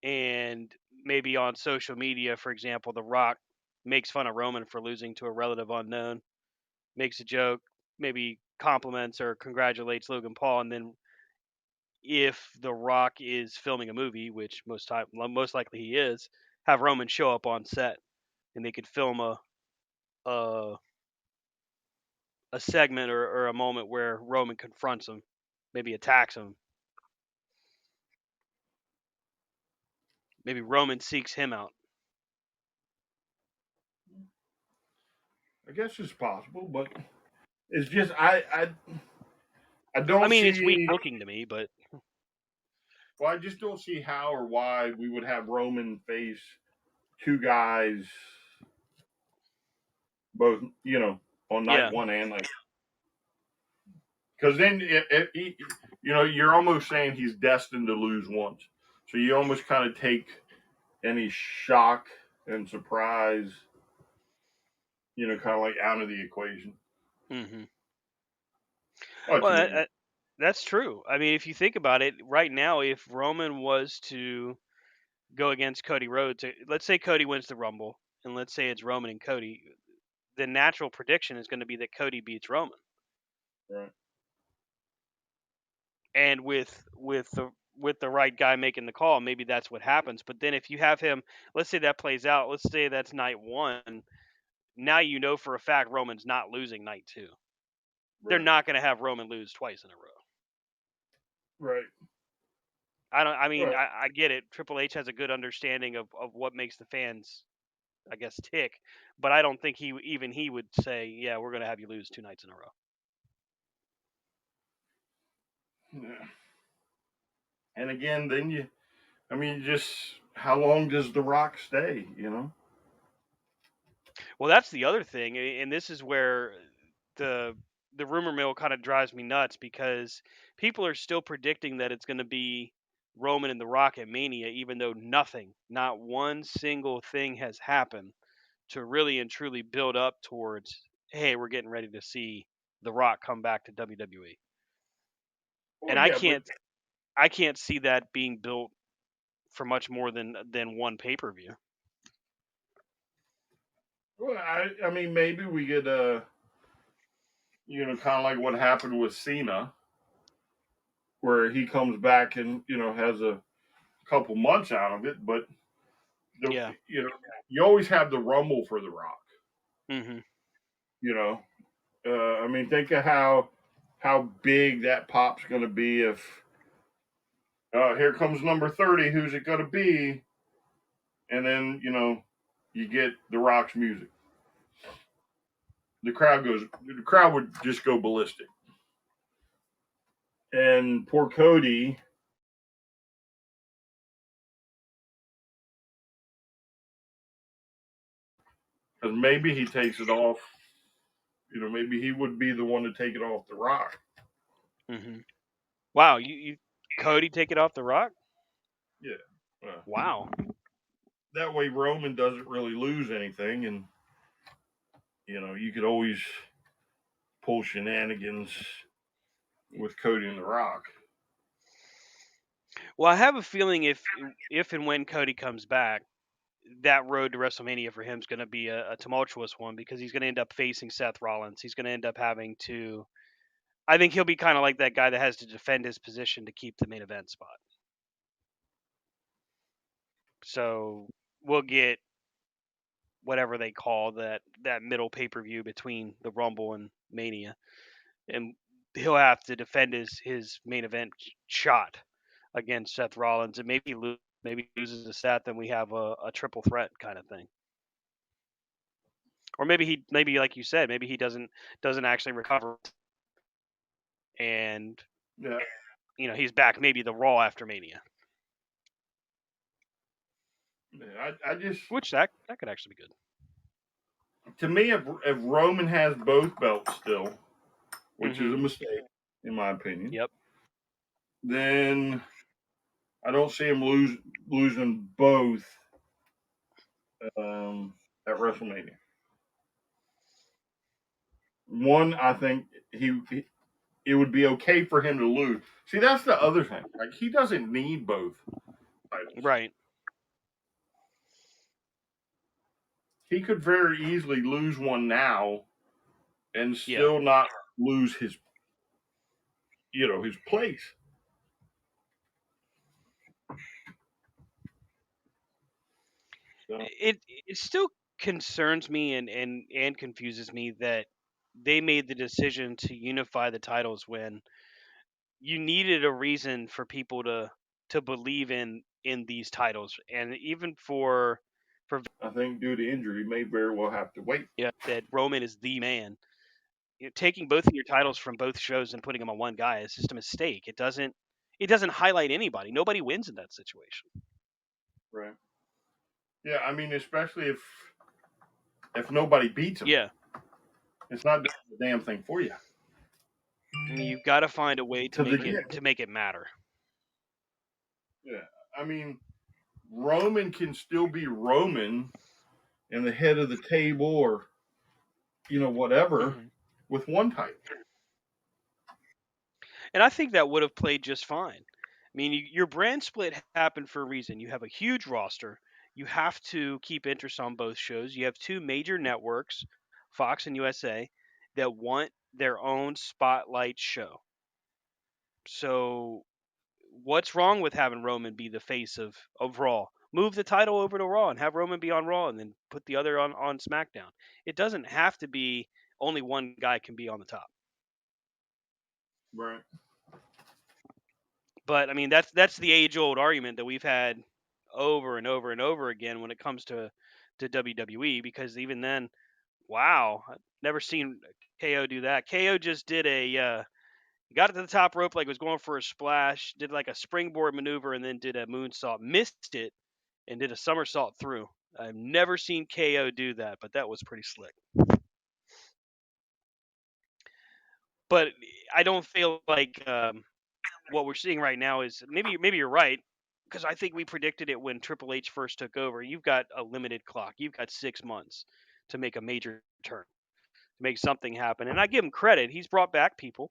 and maybe on social media, for example, The Rock makes fun of Roman for losing to a relative unknown, makes a joke, maybe compliments or congratulates Logan Paul, and then if The Rock is filming a movie, which most likely he is, have Roman show up on set, and they could film a segment or a moment where Roman confronts him, maybe attacks him. Maybe Roman seeks him out. I guess it's possible, but it's just I don't. I mean, see, it's weak booking to me, but well, I just don't see how or why we would have Roman face two guys, both on night one and night. Because then you're almost saying he's destined to lose once. So you almost kind of take any shock and surprise, kind of like out of the equation. Mm-hmm. What you Well, mean? that's true. I mean, if you think about it, right now, if Roman was to go against Cody Rhodes, let's say Cody wins the Rumble, and let's say it's Roman and Cody, the natural prediction is going to be that Cody beats Roman. Right. And with the right guy making the call, maybe that's what happens. But then if you have him, let's say that plays out, let's say that's night one, now you know for a fact Roman's not losing night two. They're Right. not going to have Roman lose twice in a row. Right. I Right. I get it. Triple H has a good understanding of what makes the fans, I guess, tick. But I don't think he would say, yeah, we're going to have you lose 2 nights in a row. Yeah. And again, then just how long does The Rock stay? Well, that's the other thing, and this is where the rumor mill kind of drives me nuts because people are still predicting that it's going to be Roman and The Rock at Mania, even though not one single thing has happened to really and truly build up towards, hey, we're getting ready to see The Rock come back to WWE. Well, And yeah, but I can't see that being built for much more than one pay-per-view. well, I mean, maybe we get kind of like what happened with Cena, where he comes back and has a couple months out of it, but Yeah. you always have the Rumble for The Rock. Mhm. I mean, think of how big that pop's going to be if here comes number 30. Who's it going to be? And then you get The Rock's music. The crowd would just go ballistic. And poor Cody, because maybe he takes it off. Maybe he would be the one to take it off The Rock. Mhm. Wow, you Cody take it off The Rock? Yeah. Wow. That way Roman doesn't really lose anything, and you could always pull shenanigans with Cody and The Rock. Well, I have a feeling if and when Cody comes back, that road to WrestleMania for him is going to be a tumultuous one because he's going to end up facing Seth Rollins. He's going to end up having to. I think he'll be kind of like that guy that has to defend his position to keep the main event spot. So we'll get whatever they call that middle pay-per-view between the Rumble and Mania, and he'll have to defend his main event shot against Seth Rollins, and maybe loses to Seth, and we have a triple threat kind of thing. Or maybe like you said, maybe he doesn't actually recover, and Yeah. he's back maybe the Raw after Mania, Yeah, I just which that could actually be good. to me, if Roman has both belts still, which is a Mm-hmm. mistake in my opinion, Yep. then I don't see him losing both at WrestleMania. One, I think it would be okay for him to lose. See, that's the other thing. Like he doesn't need both titles. Right. He could very easily lose one now and Yeah. still not lose his his place. So, It still concerns me and confuses me that they made the decision to unify the titles when you needed a reason for people to believe in these titles, and even for I think due to injury, may very well have to wait. that Roman is the man. Taking both of your titles from both shows and putting them on one guy is just a mistake. It doesn't highlight anybody. Nobody wins in that situation. Right. Yeah, I mean, especially if nobody beats him, Yeah. it's not doing the damn thing for you. I mean, you've got to find a way to make again, it matter. yeah, I mean, Roman can still be Roman and the head of the table, or whatever, with one title. And I think that would have played just fine. I mean, your brand split happened for a reason. You have a huge roster. You have to keep interest on both shows. You have two major networks, Fox and USA, that want their own spotlight show. So, what's wrong with having Roman be the face of Raw? Move the title over to Raw and have Roman be on Raw and then put the other on SmackDown. It doesn't have to be only one guy can be on the top. Right. But I mean, that's the age-old argument that we've had over and over and over again when it comes to WWE. Because even then, wow, I've never seen KO do that. KO just did got to the top rope like was going for a splash, did like a springboard maneuver, and then did a moonsault, missed it, and did a somersault through. I've never seen KO do that, but that was pretty slick. But I don't feel like what we're seeing right now is maybe you're right, because I think we predicted it when Triple H first took over. You've got a limited clock. You've got 6 months to make a major turn, to make something happen. And I give him credit. He's brought back people.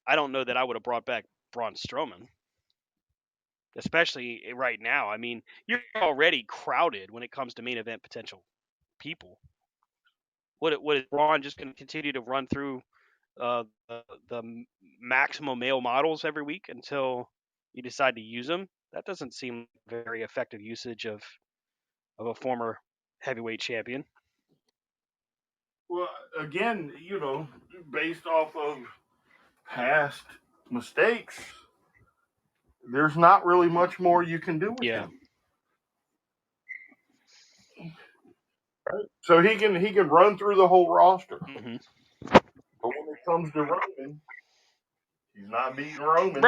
I don't know that I would have brought back Braun Strowman, especially right now. I mean, you're already crowded when it comes to main event potential people. What is Braun just going to continue to run through the maximum male models every week until you decide to use them? That doesn't seem very effective usage of a former heavyweight champion. Well, again, based off of past mistakes, there's not really much more you can do with him. Right? So he can run through the whole roster. Mm-hmm. But when it comes to Roman, he's not beating Roman.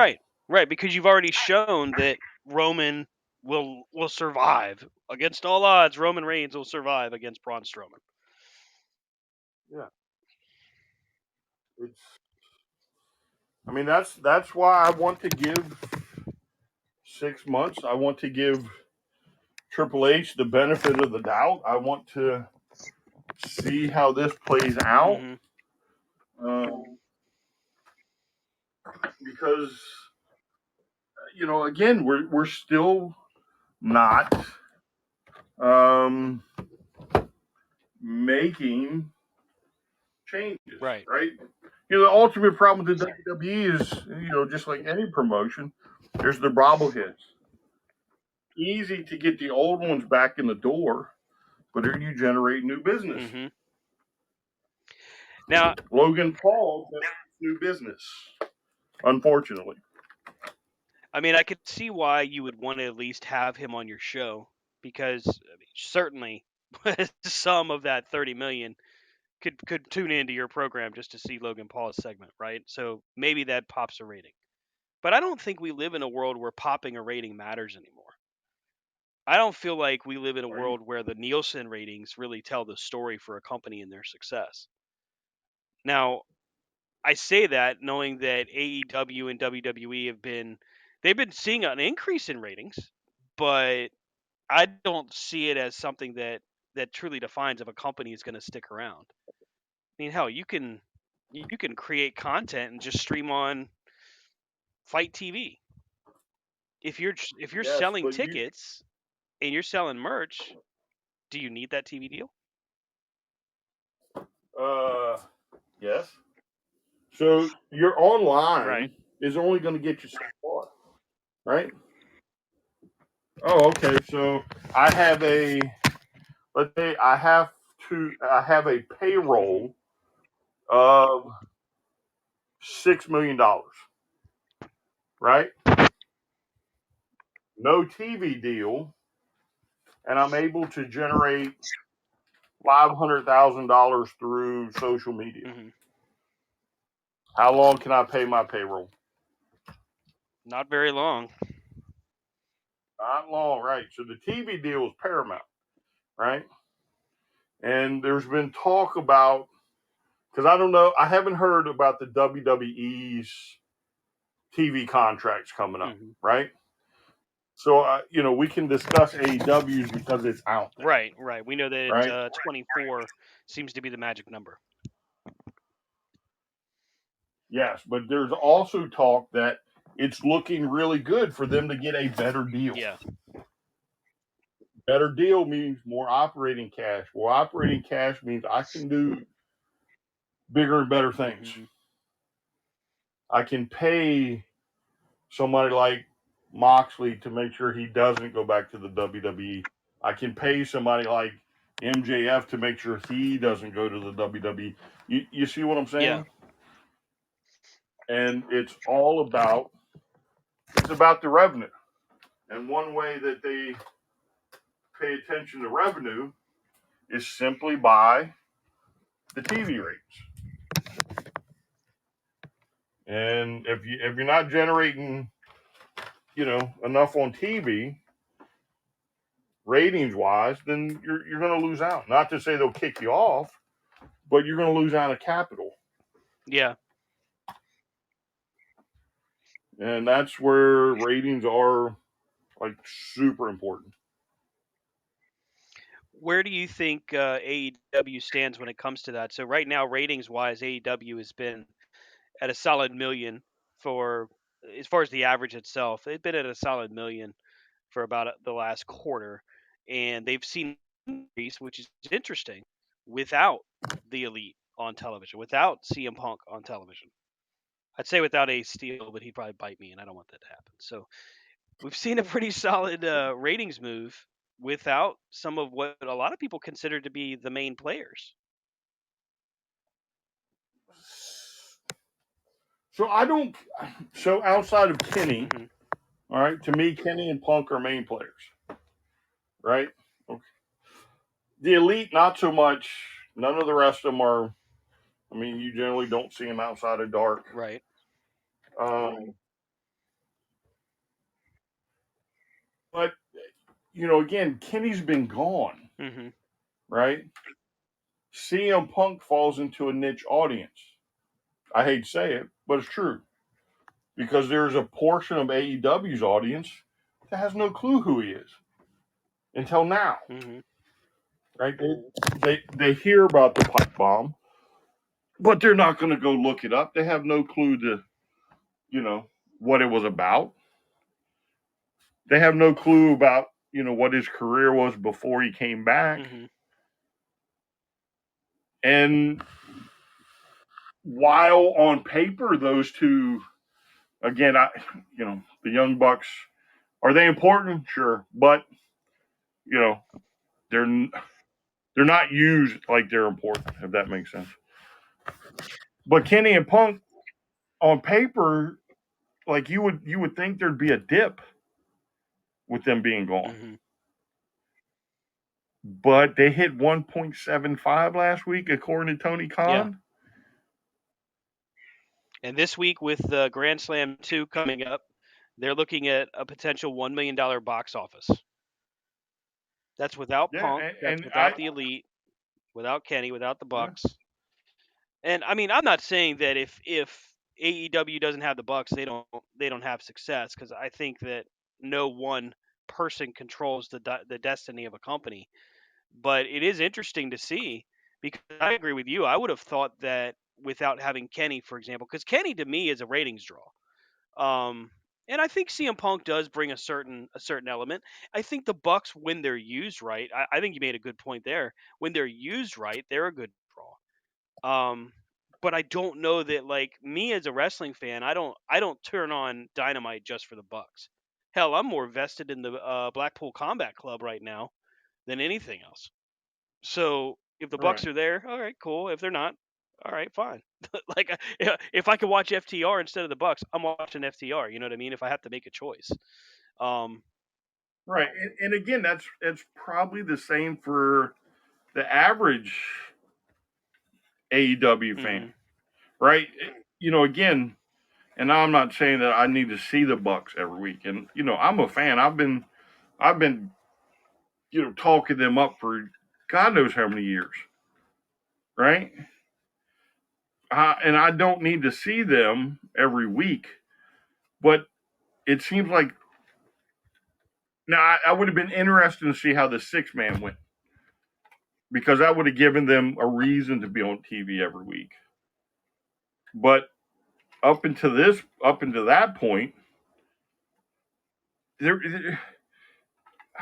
Right, because you've already shown that Roman will survive against all odds. Roman Reigns will survive against Braun Strowman. Yeah. I mean, that's why I want to give 6 months. I want to give Triple H the benefit of the doubt. I want to see how this plays out. Because again, we're still not making changes. Right. The ultimate problem with the WWE is, just like any promotion, there's the bobbleheads. Easy to get the old ones back in the door, but then you generate new business. Mm-hmm. Now, Logan Paul generates new business, unfortunately. I mean, I could see why you would want to at least have him on your show, because certainly some of that 30 million could tune into your program just to see Logan Paul's segment, right? So maybe that pops a rating. But I don't think we live in a world where popping a rating matters anymore. I don't feel like we live in a world where the Nielsen ratings really tell the story for a company and their success. Now, I say that knowing that AEW and WWE they've been seeing an increase in ratings, but I don't see it as something that truly defines if a company is going to stick around. I mean, hell, you can create content and just stream on Fight TV. If you're selling tickets and you're selling merch, do you need that TV deal? Yes. So your online Right. is only going to get you so far, right? Oh, okay. So I have let's say I have a payroll of $6 million, right? No TV deal, and I'm able to generate $500,000 through social media. Mm-hmm. How long can I pay my payroll? Not very long. Not long, right? So the TV deal is paramount, right? And there's been talk about because I don't know, I haven't heard about the WWE's TV contracts coming up, right? So, we can discuss AEW's because it's out there. Right. We know that Right? 24 seems to be the magic number. Yes, but there's also talk that it's looking really good for them to get a better deal. Yeah. Better deal means more operating cash. More operating cash means I can do bigger and better things. I can pay somebody like Moxley to make sure he doesn't go back to the WWE. I can pay somebody like MJF to make sure he doesn't go to the WWE. You see what I'm saying? Yeah. And it's about the revenue. And one way that they pay attention to revenue is simply by the TV rates. And if you're not generating, enough on TV, ratings wise, then you're going to lose out. Not to say they'll kick you off, but you're going to lose out of capital. Yeah. And that's where ratings are like super important. Where do you think AEW stands when it comes to that? So right now, ratings wise, AEW has been at a solid million for, as far as the average itself, they've been at a solid million for about the last quarter, and they've seen an increase, which is interesting, without the Elite on television, without CM Punk on television. I'd say without Ace Steel, but he'd probably bite me, and I don't want that to happen. So we've seen a pretty solid ratings move without some of what a lot of people consider to be the main players. So outside of Kenny, all right, to me, Kenny and Punk are main players, right? Okay. The Elite, not so much. None of the rest of them are. I mean, you generally don't see them outside of dark. Right. But, again, Kenny's been gone, right? CM Punk falls into a niche audience. I hate to say it, but it's true. Because there's a portion of AEW's audience that has no clue who he is until now. Right? They hear about the pipe bomb, but they're not going to go look it up. They have no clue to, what it was about. They have no clue about, what his career was before he came back. And while on paper, those two, again, the Young Bucks, are they important? Sure. But, they're not used like they're important, if that makes sense. But Kenny and Punk, on paper, like you would think there'd be a dip with them being gone. But they hit 1.75 last week, according to Tony Khan. Yeah. And this week with Grand Slam 2 coming up, they're looking at a potential $1 million box office. That's without Punk, that's without the Elite, without Kenny, without the Bucks. Yeah. And I mean, I'm not saying that if AEW doesn't have the Bucks, they don't have success, because I think that no one person controls the destiny of a company. But it is interesting to see, because I agree with you. I would have thought that without having Kenny, for example, because Kenny to me is a ratings draw. And I think CM Punk does bring a certain element. I think the Bucks, when they're used right, I think you made a good point there. When they're used right, they're a good draw. But I don't know that, like, me as a wrestling fan, I don't turn on Dynamite just for the Bucks. Hell, I'm more vested in the Blackpool Combat Club right now than anything else. So if the Bucks are there, all right, cool. If they're not, all right, fine. Like, if I could watch FTR instead of the Bucks, I'm watching FTR. You know what I mean? If I have to make a choice. Right, and again, that's probably the same for the average AEW fan, right? Again, and I'm not saying that I need to see the Bucks every week, and I'm a fan. I've been talking them up for God knows how many years, right? and I don't need to see them every week, but it seems like now I would have been interested to see how the 6-man went, because that would have given them a reason to be on TV every week. But up until that point, I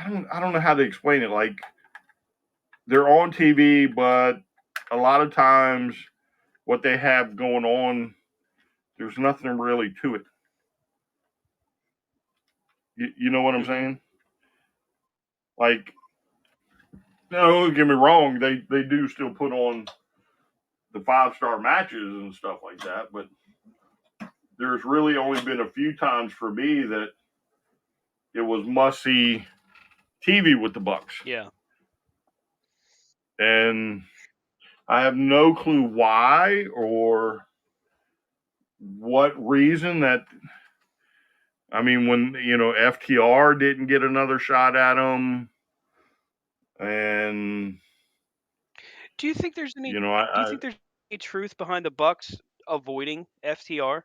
don't know how to explain it. Like, they're on TV, but a lot of times what they have going on, there's nothing really to it. You know what I'm saying? Like, no, don't get me wrong, they do still put on the 5-star matches and stuff like that, but there's really only been a few times for me that it was must-see TV with the Bucks. Yeah. And I have no clue why or what reason that. I mean, when FTR didn't get another shot at him, and Do you think there's any? do you think there's any truth behind the Bucks avoiding FTR?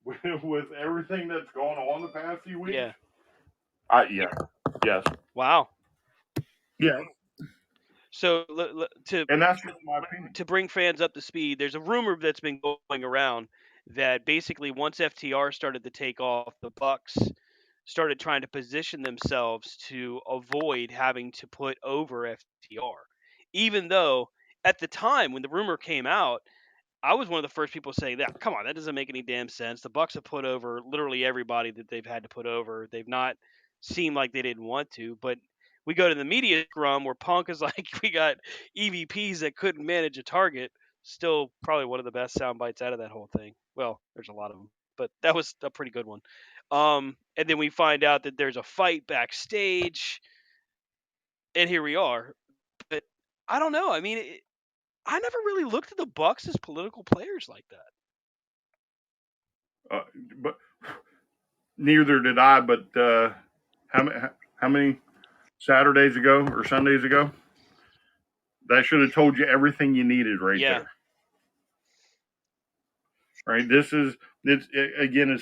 with everything that's going on the past few weeks, Yeah. Yes. Wow. Yeah. So And that's just my opinion. to bring fans up to speed, there's a rumor that's been going around that basically once FTR started to take off, the Bucks started trying to position themselves to avoid having to put over FTR. Even though at the time when the rumor came out, I was one of the first people saying that. Come on, that doesn't make any damn sense. The Bucks have put over literally everybody that they've had to put over. They've not seemed like they didn't want to, but we go to the media scrum where Punk is like, we got EVPs that couldn't manage a target. Still, probably one of the best sound bites out of that whole thing. Well, there's a lot of them, but that was a pretty good one. And then we find out that there's a fight backstage, and here we are. But I don't know. I mean, I never really looked at the Bucks as political players like that. But neither did I. But how many Saturdays ago or Sundays ago? That should have told you everything you needed right there. Right. It's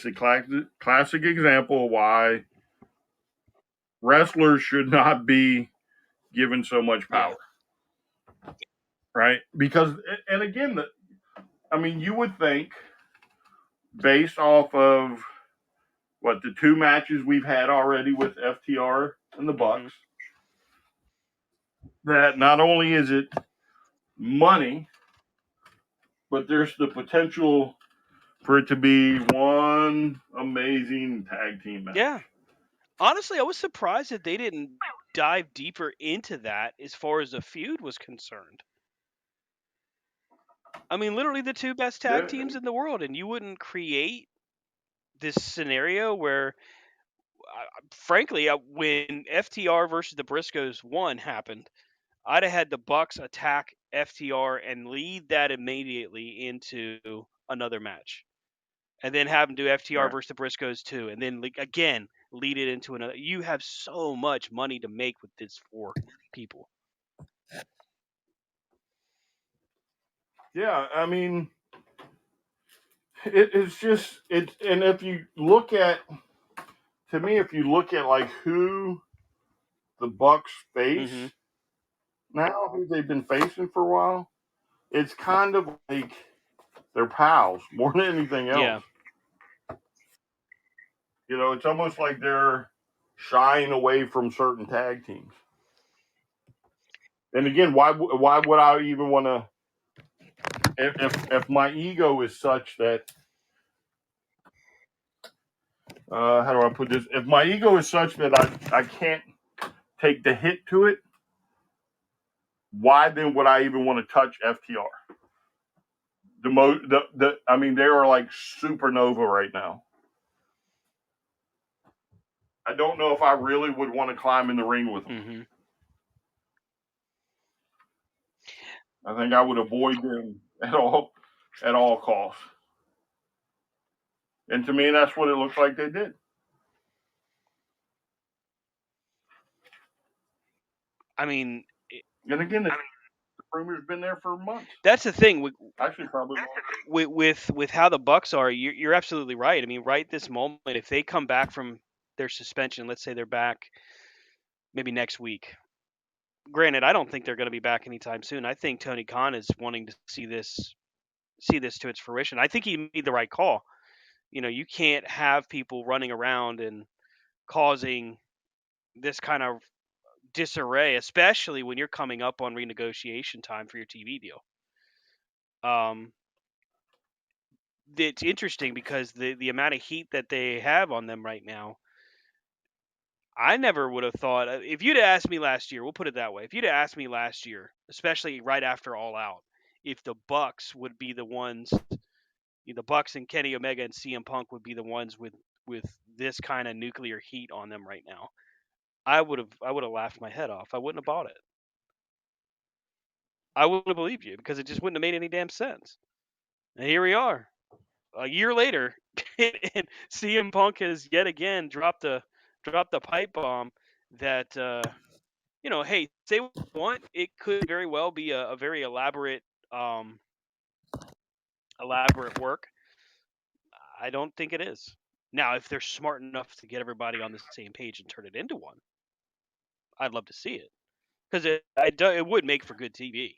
a classic example of why wrestlers should not be given so much power. Yeah. Right. Because, and again, you would think, based off of the 2 matches we've had already with FTR and the Bucks, that not only is it money, but there's the potential for it to be one amazing tag team match. Yeah. Honestly, I was surprised that they didn't dive deeper into that as far as the feud was concerned. I mean, literally the 2 best tag teams in the world, and you wouldn't create this scenario where, frankly, when FTR versus the Briscoes 1 happened, I'd have had the Bucks attack FTR and lead that immediately into another match. And then have them do FTR versus the Briscoes 2. And then, again, lead it into another. You have so much money to make with these 4 people. Yeah, I mean, it's just, and if you look at, to me, if you look at like who the Bucks face now, who they've been facing for a while, it's kind of like they're pals more than anything else. Yeah. It's almost like they're shying away from certain tag teams. And again, why would I even want to? If my ego is such that, how do I put this? If my ego is such that I can't take the hit to it, why then would I even want to touch FTR? They are like supernova right now. I don't know if I really would want to climb in the ring with them. I think I would avoid them at all costs. And to me, that's what it looks like they did. I mean, and again, rumor's been there for months. That's the thing Actually, probably more. with how the Bucks are. You're absolutely right. I mean, right this moment, if they come back from their suspension, let's say they're back maybe next week. Granted, I don't think they're going to be back anytime soon. I think Tony Khan is wanting to see this to its fruition. I think he made the right call. You can't have people running around and causing this kind of disarray, especially when you're coming up on renegotiation time for your TV deal. It's interesting because the amount of heat that they have on them right now, I never would have thought, if you'd asked me last year, we'll put it that way. If you'd asked me last year, especially right after All Out, if the Bucks would be the ones, the Bucks and Kenny Omega and CM Punk would be the ones with this kind of nuclear heat on them right now, I would have laughed my head off. I wouldn't have bought it. I wouldn't have believed you because it just wouldn't have made any damn sense. And here we are, a year later, and CM Punk has yet again dropped the pipe bomb that hey, say what you want, it could very well be a very elaborate work. I don't think it is. Now, if they're smart enough to get everybody on the same page and turn it into one, I'd love to see it because it would make for good TV.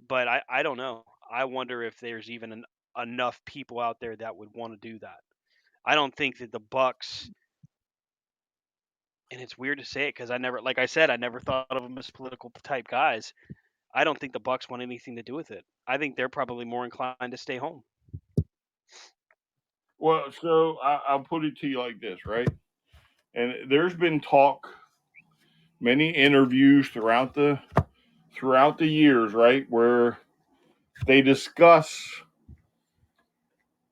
But I don't know. I wonder if there's even enough people out there that would want to do that. I don't think that the Bucks, and it's weird to say it because I never thought of them as political type guys. I don't think the Bucks want anything to do with it. I think they're probably more inclined to stay home. Well, so I'll put it to you like this, right? And there's been talk, many interviews throughout the years, right, where they discuss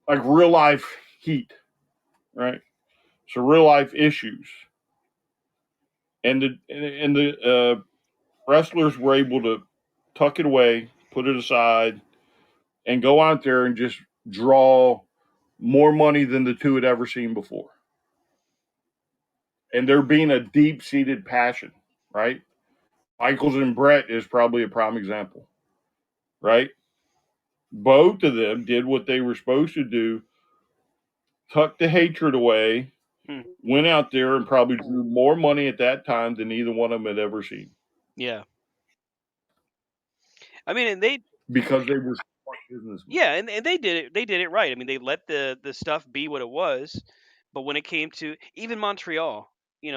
like real life heat, right? So real life issues, and the wrestlers were able to tuck it away, put it aside, and go out there and just draw more money than the two had ever seen before. And there being a deep seated passion, right? Michaels and Brett is probably a prime example, right? Both of them did what they were supposed to do, tucked the hatred away, went out there and probably drew more money at that time than either one of them had ever seen. Yeah. I mean, and because they were smart businessmen. Yeah, and they did it. They did it right. I mean, they let the stuff be what it was. But when it came to even Montreal,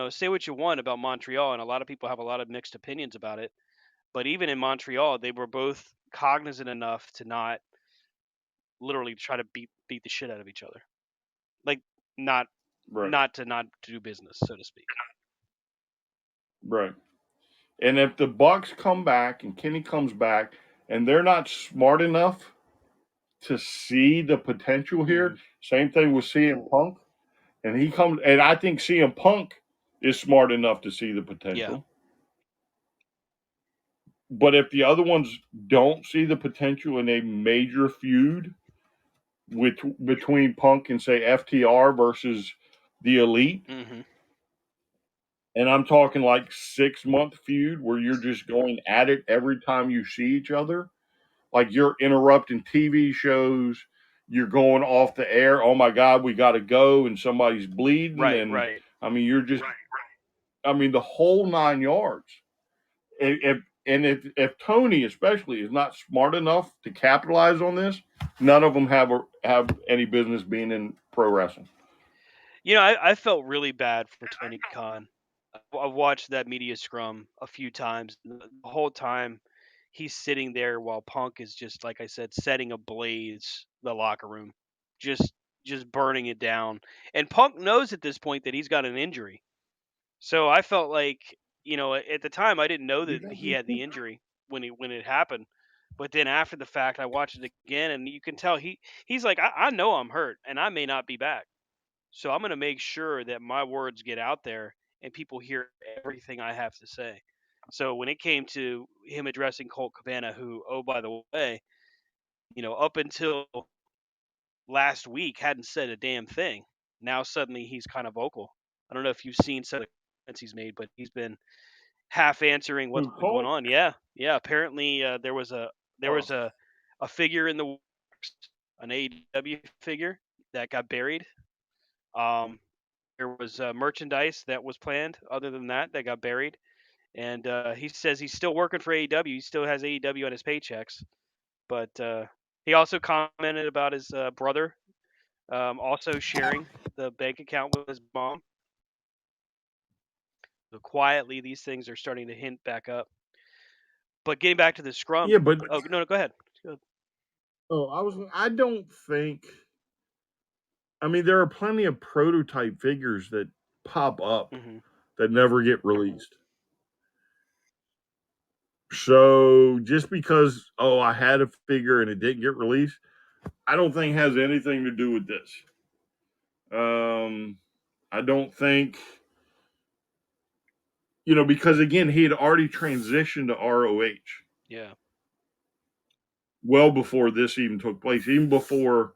say what you want about Montreal, and a lot of people have a lot of mixed opinions about it. But even in Montreal, they were both cognizant enough to not literally try to beat the shit out of each other, like not to do business, so to speak. Right. And if the Bucks come back and Kenny comes back and they're not smart enough to see the potential here, same thing with CM Punk. And he comes, and I think CM Punk is smart enough to see the potential. Yeah. But if the other ones don't see the potential in a major feud between Punk and say FTR versus the Elite, and I'm talking like 6-month feud where you're just going at it every time you see each other, like you're interrupting TV shows, you're going off the air. Oh my God, we got to go, and somebody's bleeding, Right. I mean, you're just, I mean, the whole 9 yards. If Tony especially is not smart enough to capitalize on this, none of them have any business being in pro wrestling. I felt really bad for Tony Khan. I've watched that media scrum a few times. The whole time he's sitting there while Punk is just, like I said, setting ablaze the locker room, just burning it down. And Punk knows at this point that he's got an injury. So I felt like, at the time I didn't know that he had the injury when it happened. But then after the fact, I watched it again, and you can tell he's like, I know I'm hurt, and I may not be back. So I'm going to make sure that my words get out there and people hear everything I have to say. So when it came to him addressing Colt Cabana, who, oh, by the way, up until last week hadn't said a damn thing. Now suddenly he's kind of vocal. I don't know if you've seen some of the comments he's made, but he's been half answering what's Who, been going Colt? on. Yeah. Apparently, there was a figure in the works, an AEW figure that got buried. There was merchandise that was planned. Other than that, got buried. And he says he's still working for AEW. He still has AEW on his paychecks. But he also commented about his brother also sharing the bank account with his mom. So quietly, these things are starting to hint back up. But getting back to the scrum. Yeah, but Oh no, go ahead. I don't think. I mean, there are plenty of prototype figures that pop up Mm-hmm. that never get released. So just because I had a figure and it didn't get released, I don't think has anything to do with this. I don't think because again he had already transitioned to ROH. Yeah. Well before this even took place, even before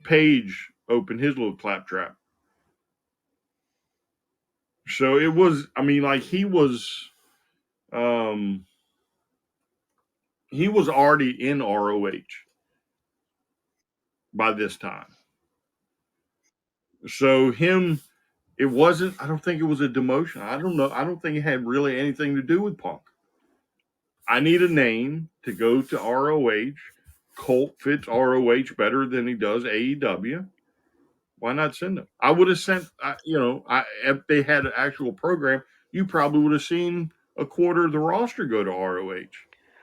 Page opened his little claptrap. So it was, I mean, like he was already in ROH by this time. So it wasn't, I don't think it was a demotion. I don't know. I don't think it had really anything to do with Punk. I need a name to go to ROH. Colt fits ROH better than he does AEW. Why not send him? I would have sent, if they had an actual program, you probably would have seen a quarter of the roster go to ROH.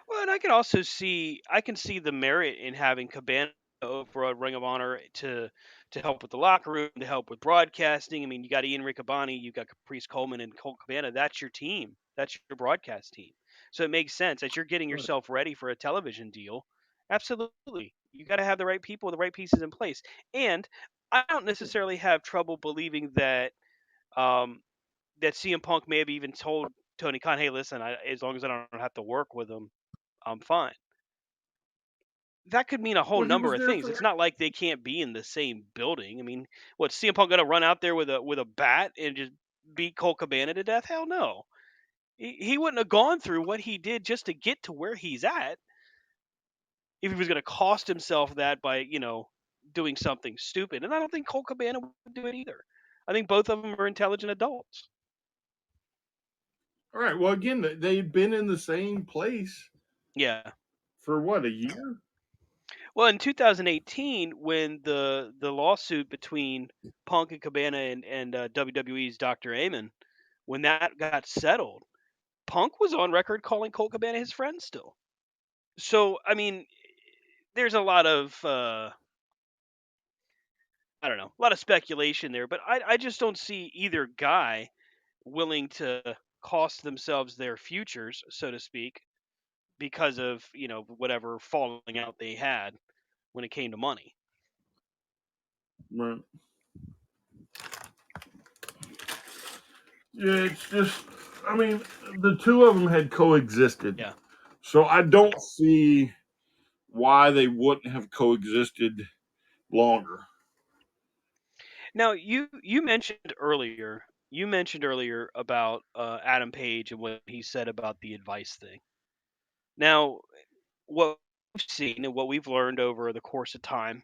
Well, and I can see the merit in having Cabana over a Ring of Honor to help with the locker room, to help with broadcasting. I mean, you got Ian Riccaboni, you got Caprice Coleman and Colt Cabana. That's your team. That's your broadcast team. So it makes sense as you're getting yourself ready for a television deal. Absolutely, you got to have the right people, the right pieces in place. And I don't necessarily have trouble believing that that CM Punk may have even told Tony Khan, "Hey, listen, as long as I don't have to work with him, I'm fine." That could mean a whole Well, he number was of there things. for. It's not like they can't be in the same building. I mean, what CM Punk gonna run out there with a bat and just beat Colt Cabana to death? Hell no. He wouldn't have gone through what he did just to get to where he's at if he was gonna cost himself that by doing something stupid. And I don't think Colt Cabana would do it either. I think both of them are intelligent adults. All right. Well, again, they'd been in the same place Yeah. for what, a year? Well, in 2018, when the lawsuit between Punk and Cabana and WWE's Dr. Amen, when that got settled, Punk was on record calling Colt Cabana his friend still. So, I mean, there's a lot of I don't know, a lot of speculation there, but I just don't see either guy willing to cost themselves their futures, so to speak, because of whatever falling out they had when it came to money. Right. Yeah, it's just, I mean, the two of them had coexisted. Yeah. So I don't see why they wouldn't have coexisted longer. Now you mentioned earlier about Adam Page and what he said about the advice thing. Now, what we've seen and what we've learned over the course of time,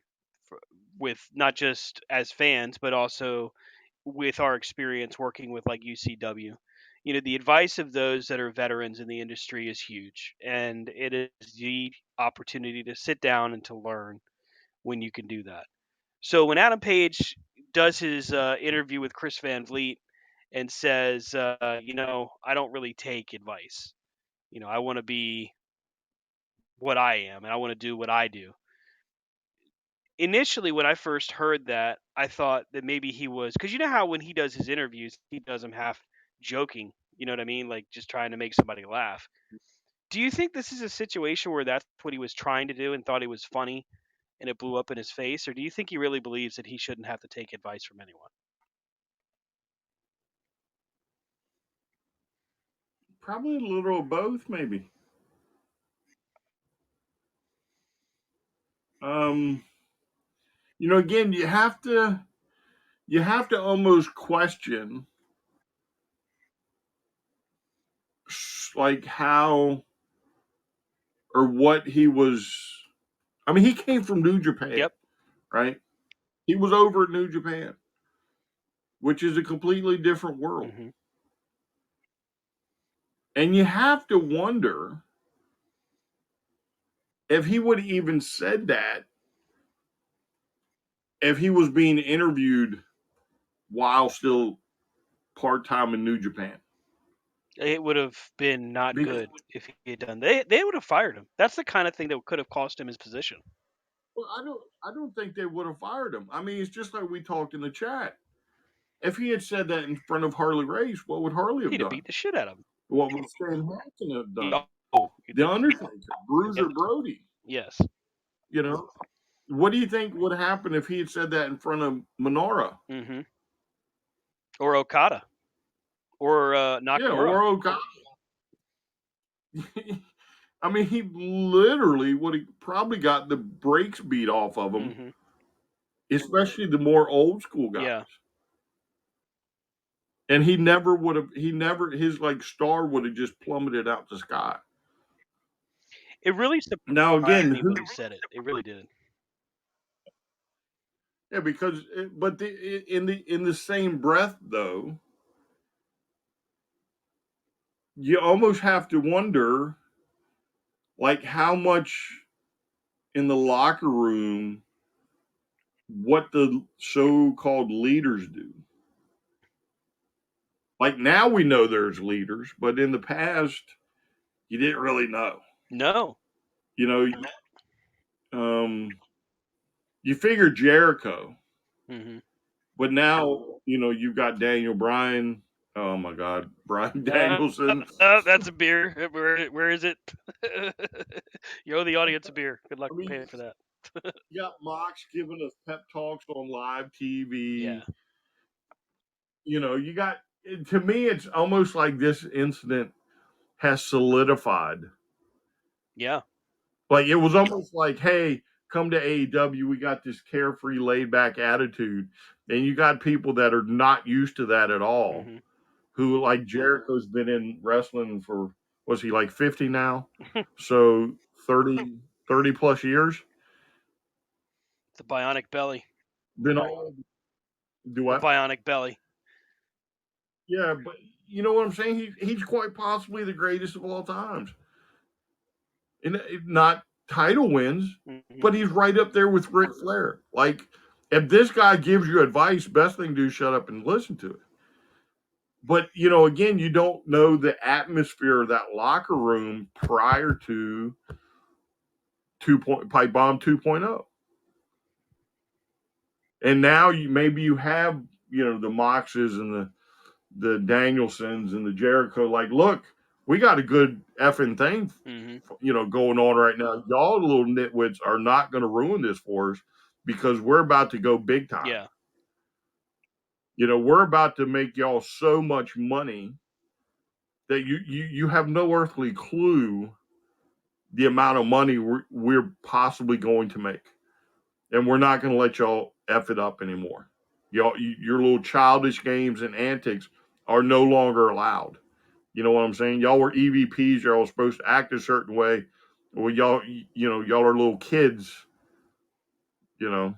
with not just as fans but also with our experience working with like UCW, the advice of those that are veterans in the industry is huge, and it is the opportunity to sit down and to learn when you can do that. So when Adam Page does his interview with Chris Van Vliet and says, I don't really take advice. I want to be what I am and I want to do what I do. Initially, when I first heard that, I thought that maybe he was, because you know how when he does his interviews, he does them half joking. You know what I mean? Like just trying to make somebody laugh. Do you think this is a situation where that's what he was trying to do and thought it was funny and it blew up in his face? Or do you think he really believes that he shouldn't have to take advice from anyone? Probably a little of both, maybe. Um, again, you have to almost question like how or what he was. I mean, he came from New Japan, Yep. right? He was over at New Japan, which is a completely different world. Mm-hmm. And you have to wonder if he would have even said that if he was being interviewed while still part-time in New Japan. It would have been not Because, good if he had done. They would have fired him. That's the kind of thing that could have cost him his position. well, I don't think they would have fired him. I mean, it's just like we talked in the chat. If he had said that in front of Harley Race, what would Harley have He'd have done? beat the shit out of him. What would Stan Hansen have done? Oh, The Undertaker, Bruiser yes. Brody. Yes. You know, what do you think would happen if he had said that in front of Minoru? Mm-hmm. Or Okada. Or Nakamura. Yeah, or Okada. I mean, he literally would have probably got the brakes beat off of him, Mm-hmm. especially the more old school guys. Yeah. And he never would have. His like star would have just plummeted out the sky. It really surprised Now again, me when you said it. It really did. yeah, because but in the same breath though, you almost have to wonder, like how much in the locker room, what the so-called leaders do. Like now we know there's leaders, but in the past you didn't really know. No. You know, you figure Jericho, Mm-hmm. but now you know you've got Daniel Bryan. Oh my God, Bryan Danielson. That's a beer. Where is it? You owe the audience a beer. Good luck I mean, paying for that. you got Mox giving us pep talks on live TV. Yeah. You know, you got, to me, it's almost like this incident has solidified. Yeah. Like it was almost like, hey, come to AEW. We got this carefree, laid back attitude. And you got people that are not used to that at all, Mm-hmm. who, like Jericho's been in wrestling for, was he like 50 now? So 30 plus years. The bionic belly. Been all, do The what? bionic belly. Yeah, but you know what I'm saying? He's quite possibly the greatest of all times. And not title wins, Mm-hmm. but he's right up there with Ric Flair. Like, if this guy gives you advice, best thing to do is shut up and listen to it. But, you know, again, you don't know the atmosphere of that locker room prior to Pipe Bomb 2.0. And now maybe you have, you know, the Moxes and the Danielsons and the Jericho, like, look, we got a good effing thing, you know, going on right now. Y'all little nitwits are not going to ruin this for us because we're about to go big time. Yeah. You know, we're about to make y'all so much money that you have no earthly clue the amount of money we're possibly going to make. And we're not going to let y'all F it up anymore. Your little childish games and antics are no longer allowed. You know what I'm saying? Y'all were EVPs. Y'all were supposed to act a certain way. Well, y'all are little kids, you know.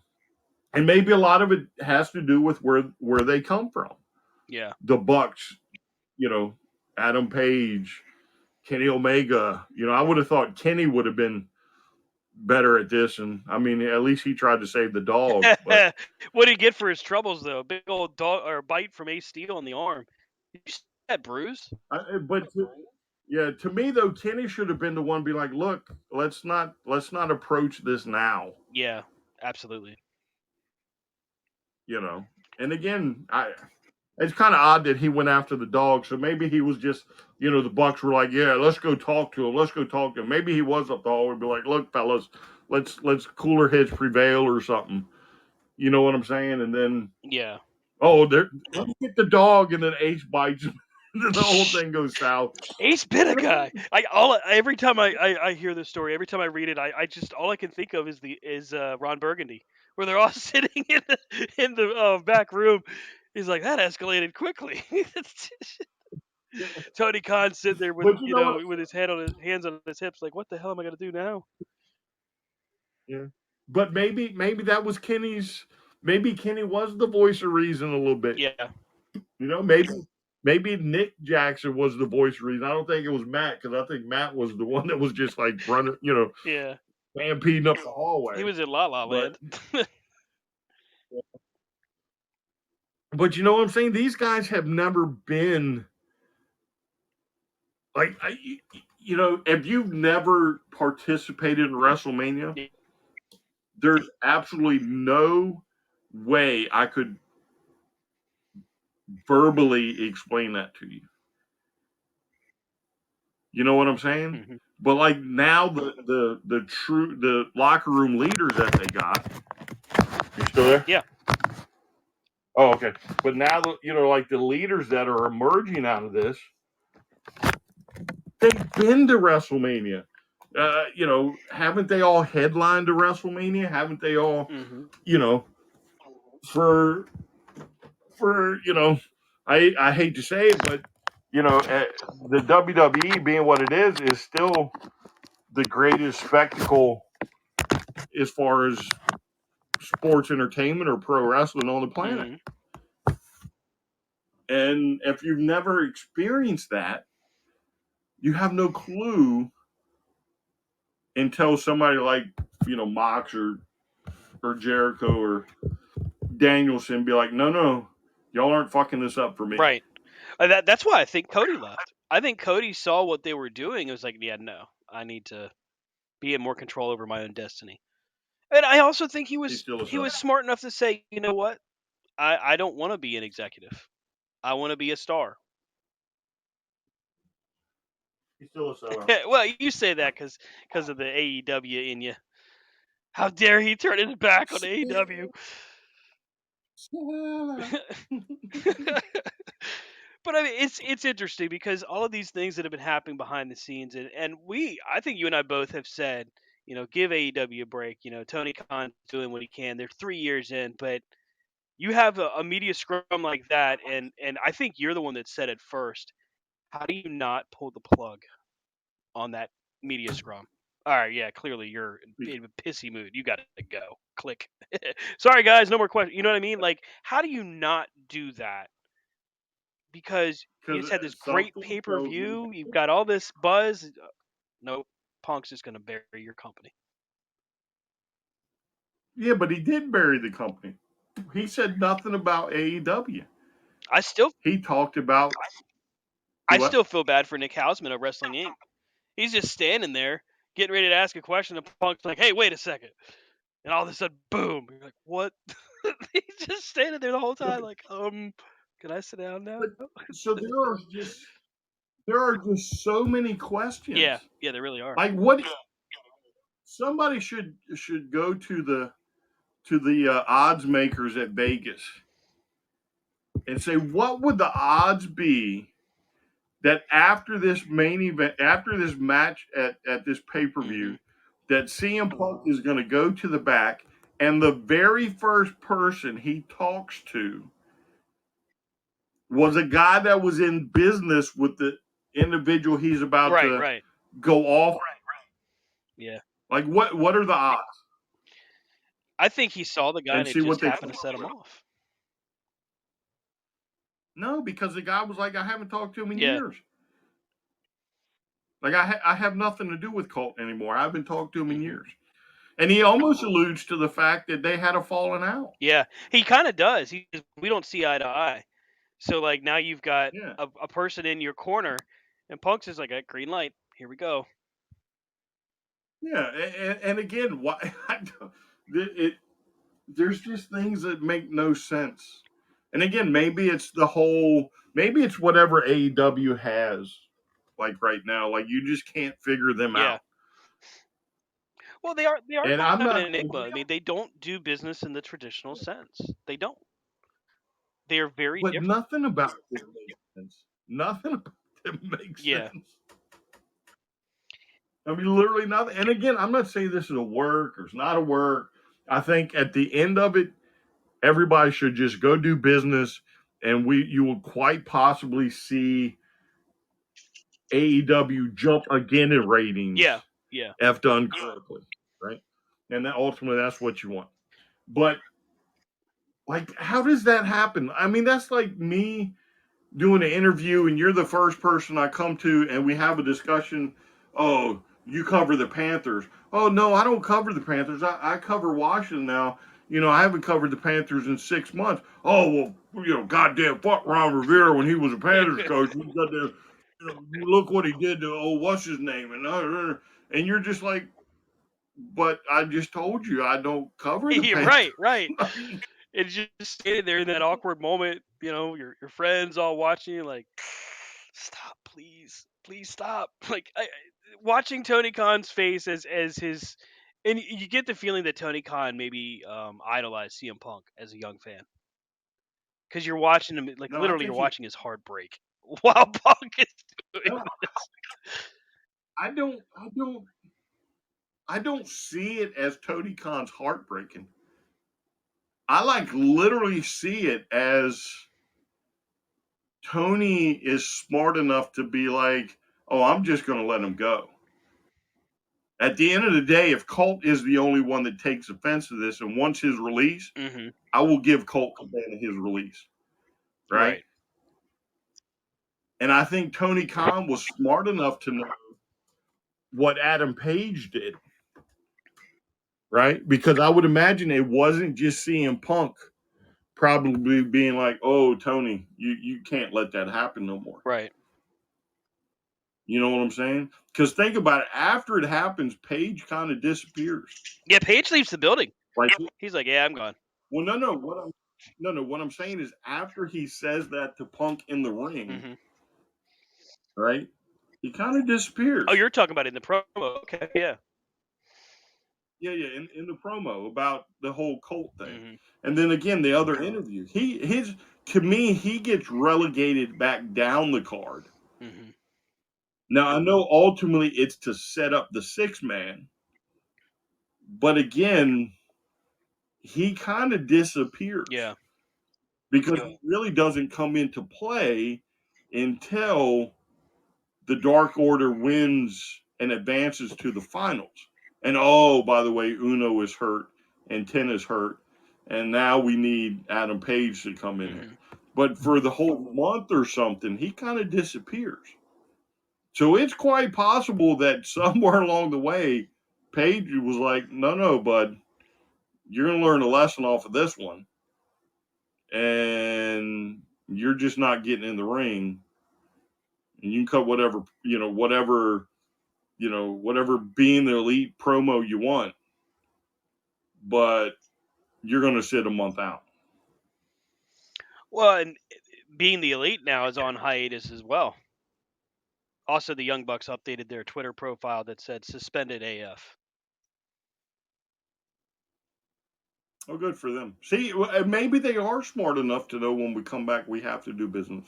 And maybe a lot of it has to do with where they come from. Yeah. The Bucks, you know, Adam Page, Kenny Omega. You know, I would have thought Kenny would have been better at this, and I mean, at least he tried to save the dog. But what did he get for his troubles, though? Big old dog or bite from Ace Steel on the arm. Did you see that bruise? To me though, Kenny should have been the one be like, look, let's not approach this now. Yeah, absolutely. You know, and again, it's kind of odd that he went after the dog. So maybe he was just, you know, the Bucks were like, yeah, let's go talk to him. Let's go talk to him. Maybe he was up the hall and be like, look, fellas, let's cooler heads prevail or something. You know what I'm saying? And then, yeah. Oh, let's get the dog, and then Ace bites him. The whole thing goes south. Ace been a guy. Every time I hear this story, every time I read it, I just all I can think of is Ron Burgundy, where they're all sitting in the back room. He's like, that escalated quickly. Tony Khan sitting there with But you know what? with his head on hands on his hips, like, what the hell am I gonna do now? Yeah. But maybe that was Kenny's. Maybe Kenny was the voice of reason a little bit. Yeah. You know, maybe Nick Jackson was the voice of reason. I don't think it was Matt, because I think Matt was the one that was just like running, Yeah. stampeding up the hallway. He was in La La But Land. but you know what I'm saying? These guys have never been like, if you've never participated in WrestleMania, Yeah. there's absolutely no way I could verbally explain that to you. You know what I'm saying? Mhm. But like now, the locker room leaders that they got. You still there? Yeah. Oh, okay. But now, like the leaders that are emerging out of this, they've been to WrestleMania. Haven't they all headlined to WrestleMania? Haven't they all, Mhm. for I hate to say it, but the WWE being what it is still the greatest spectacle as far as sports entertainment or pro wrestling on the planet. Mhm. And if you've never experienced that, you have no clue until somebody like, Mox or Jericho or Danielson be like, no, y'all aren't fucking this up for me. Right. That's why I think Cody left. I think Cody saw what they were doing and was like, yeah, no, I need to be in more control over my own destiny. And I also think he He's was still a he star. was smart enough to say, you know what? I don't want to be an executive. I want to be a star. He's still a star. Well, you say that because of the AEW in you. How dare he turn his back on AEW? But I mean, it's interesting because all of these things that have been happening behind the scenes, and I think you and I both have said, give AEW a break. Tony Khan's doing what he can. They're 3 years in, but you have a media scrum like that, and I think you're the one that said it first. How do you not pull the plug on that media scrum? All right, yeah, clearly you're in a pissy mood. You got to go. Click. Sorry, guys, no more questions. You know what I mean? Like, how do you not do that? Because you just had this great Something tells me. pay-per-view. You've got all this buzz. Nope, Punk's just going to bury your company. Yeah, but he did bury the company. He said nothing about AEW. I still, He talked about I what? still feel bad for Nick Hausman of Wrestling Inc. He's just standing there, getting ready to ask a question, and Punk's like, "Hey, wait a second!" And all of a sudden, boom! You're like, "What?" He's just standing there the whole time, like, can I sit down now? So there are just so many questions. Yeah, they really are. Like, what? Somebody should go to the odds makers at Vegas and say, what would the odds be that after this main event, after this match at this pay-per-view, Mhm. that CM Punk is going to go to the back, and the very first person he talks to was a guy that was in business with the individual he's about to Right. go off. Yeah. Like, what are the odds? I think he saw the guy And and it see what just they. happened to set him off. No, because the guy was like, I haven't talked to him in Yeah. years. Like, I have nothing to do with Colton anymore. I haven't talked to him in years. And he almost alludes to the fact that they had a falling out. Yeah, he kind of does. We don't see eye to eye. So like now you've got Yeah. a person in your corner, and Punk's is like a green light. Here we go. Yeah, and again, why? There's just things that make no sense. And again, maybe it's whatever AEW has, like right now. Like you just can't figure them Yeah. out. Well, they are And kind I'm of an not. enigma. I mean, they don't do business in the traditional sense. They don't. They are very But different. nothing about it makes sense. Nothing about it makes Yeah. sense. I mean, literally nothing. And again, I'm not saying this is a work or it's not a work. I think at the end of it, everybody should just go do business, and you will quite possibly see AEW jump again in ratings Yeah. if done correctly, right? And that ultimately that's what you want. But like, how does that happen? I mean, that's like me doing an interview and you're the first person I come to and we have a discussion. Oh, you cover the Panthers. Oh, no, I don't cover the Panthers. I cover Washington now. I haven't covered the Panthers in 6 months. Oh, well, goddamn, fuck Ron Rivera when he was a Panthers coach. Look what he did to, what's his name? And you're just like, but I just told you I don't cover the Panthers. Right. It's just standing there in that awkward moment, your friends all watching you like, stop, please stop. Like watching Tony Khan's face as his, and you get the feeling that Tony Khan maybe idolized CM Punk as a young fan, because you're watching him like No, I literally think you're watching his heart break while Punk is doing this. I don't see it as Tony Khan's heartbreaking. I like literally see it as Tony is smart enough to be like, oh, I'm just going to let him go. At the end of the day, if Colt is the only one that takes offense to this and wants his release, I will give Colt Cabana his release. Right? And I think Tony Khan was smart enough to know what Adam Page did. Right? Because I would imagine it wasn't just CM Punk probably being like, oh, Tony, you can't let that happen no more. Right. You know what I'm saying? Because think about it. After it happens, Page kind of disappears. Yeah, Page leaves the building. Like he's like, yeah, I'm gone. Well, no. What I'm saying is after he says that to Punk in the ring, right? He kind of disappears. Oh, you're talking about it in the promo. Okay, yeah. Yeah, in the promo about the whole Colt thing. And then again, the other interview. To me, he gets relegated back down the card. Now, I know ultimately it's to set up the 6-man, but again, he kind of disappears. Yeah. Because he really doesn't come into play until the Dark Order wins and advances to the finals. And oh, by the way, Uno is hurt and Ten is hurt. And now we need Adam Page to come in here. But for the whole month or something, he kind of disappears. So it's quite possible that somewhere along the way, Page was like, no, bud, you're going to learn a lesson off of this one. And you're just not getting in the ring. And you can cut whatever being the elite promo you want. But you're going to sit a month out. Well, and being the elite now is on hiatus as well. Also, the Young Bucks updated their Twitter profile that said suspended AF. Oh, good for them. See, maybe they are smart enough to know when we come back we have to do business.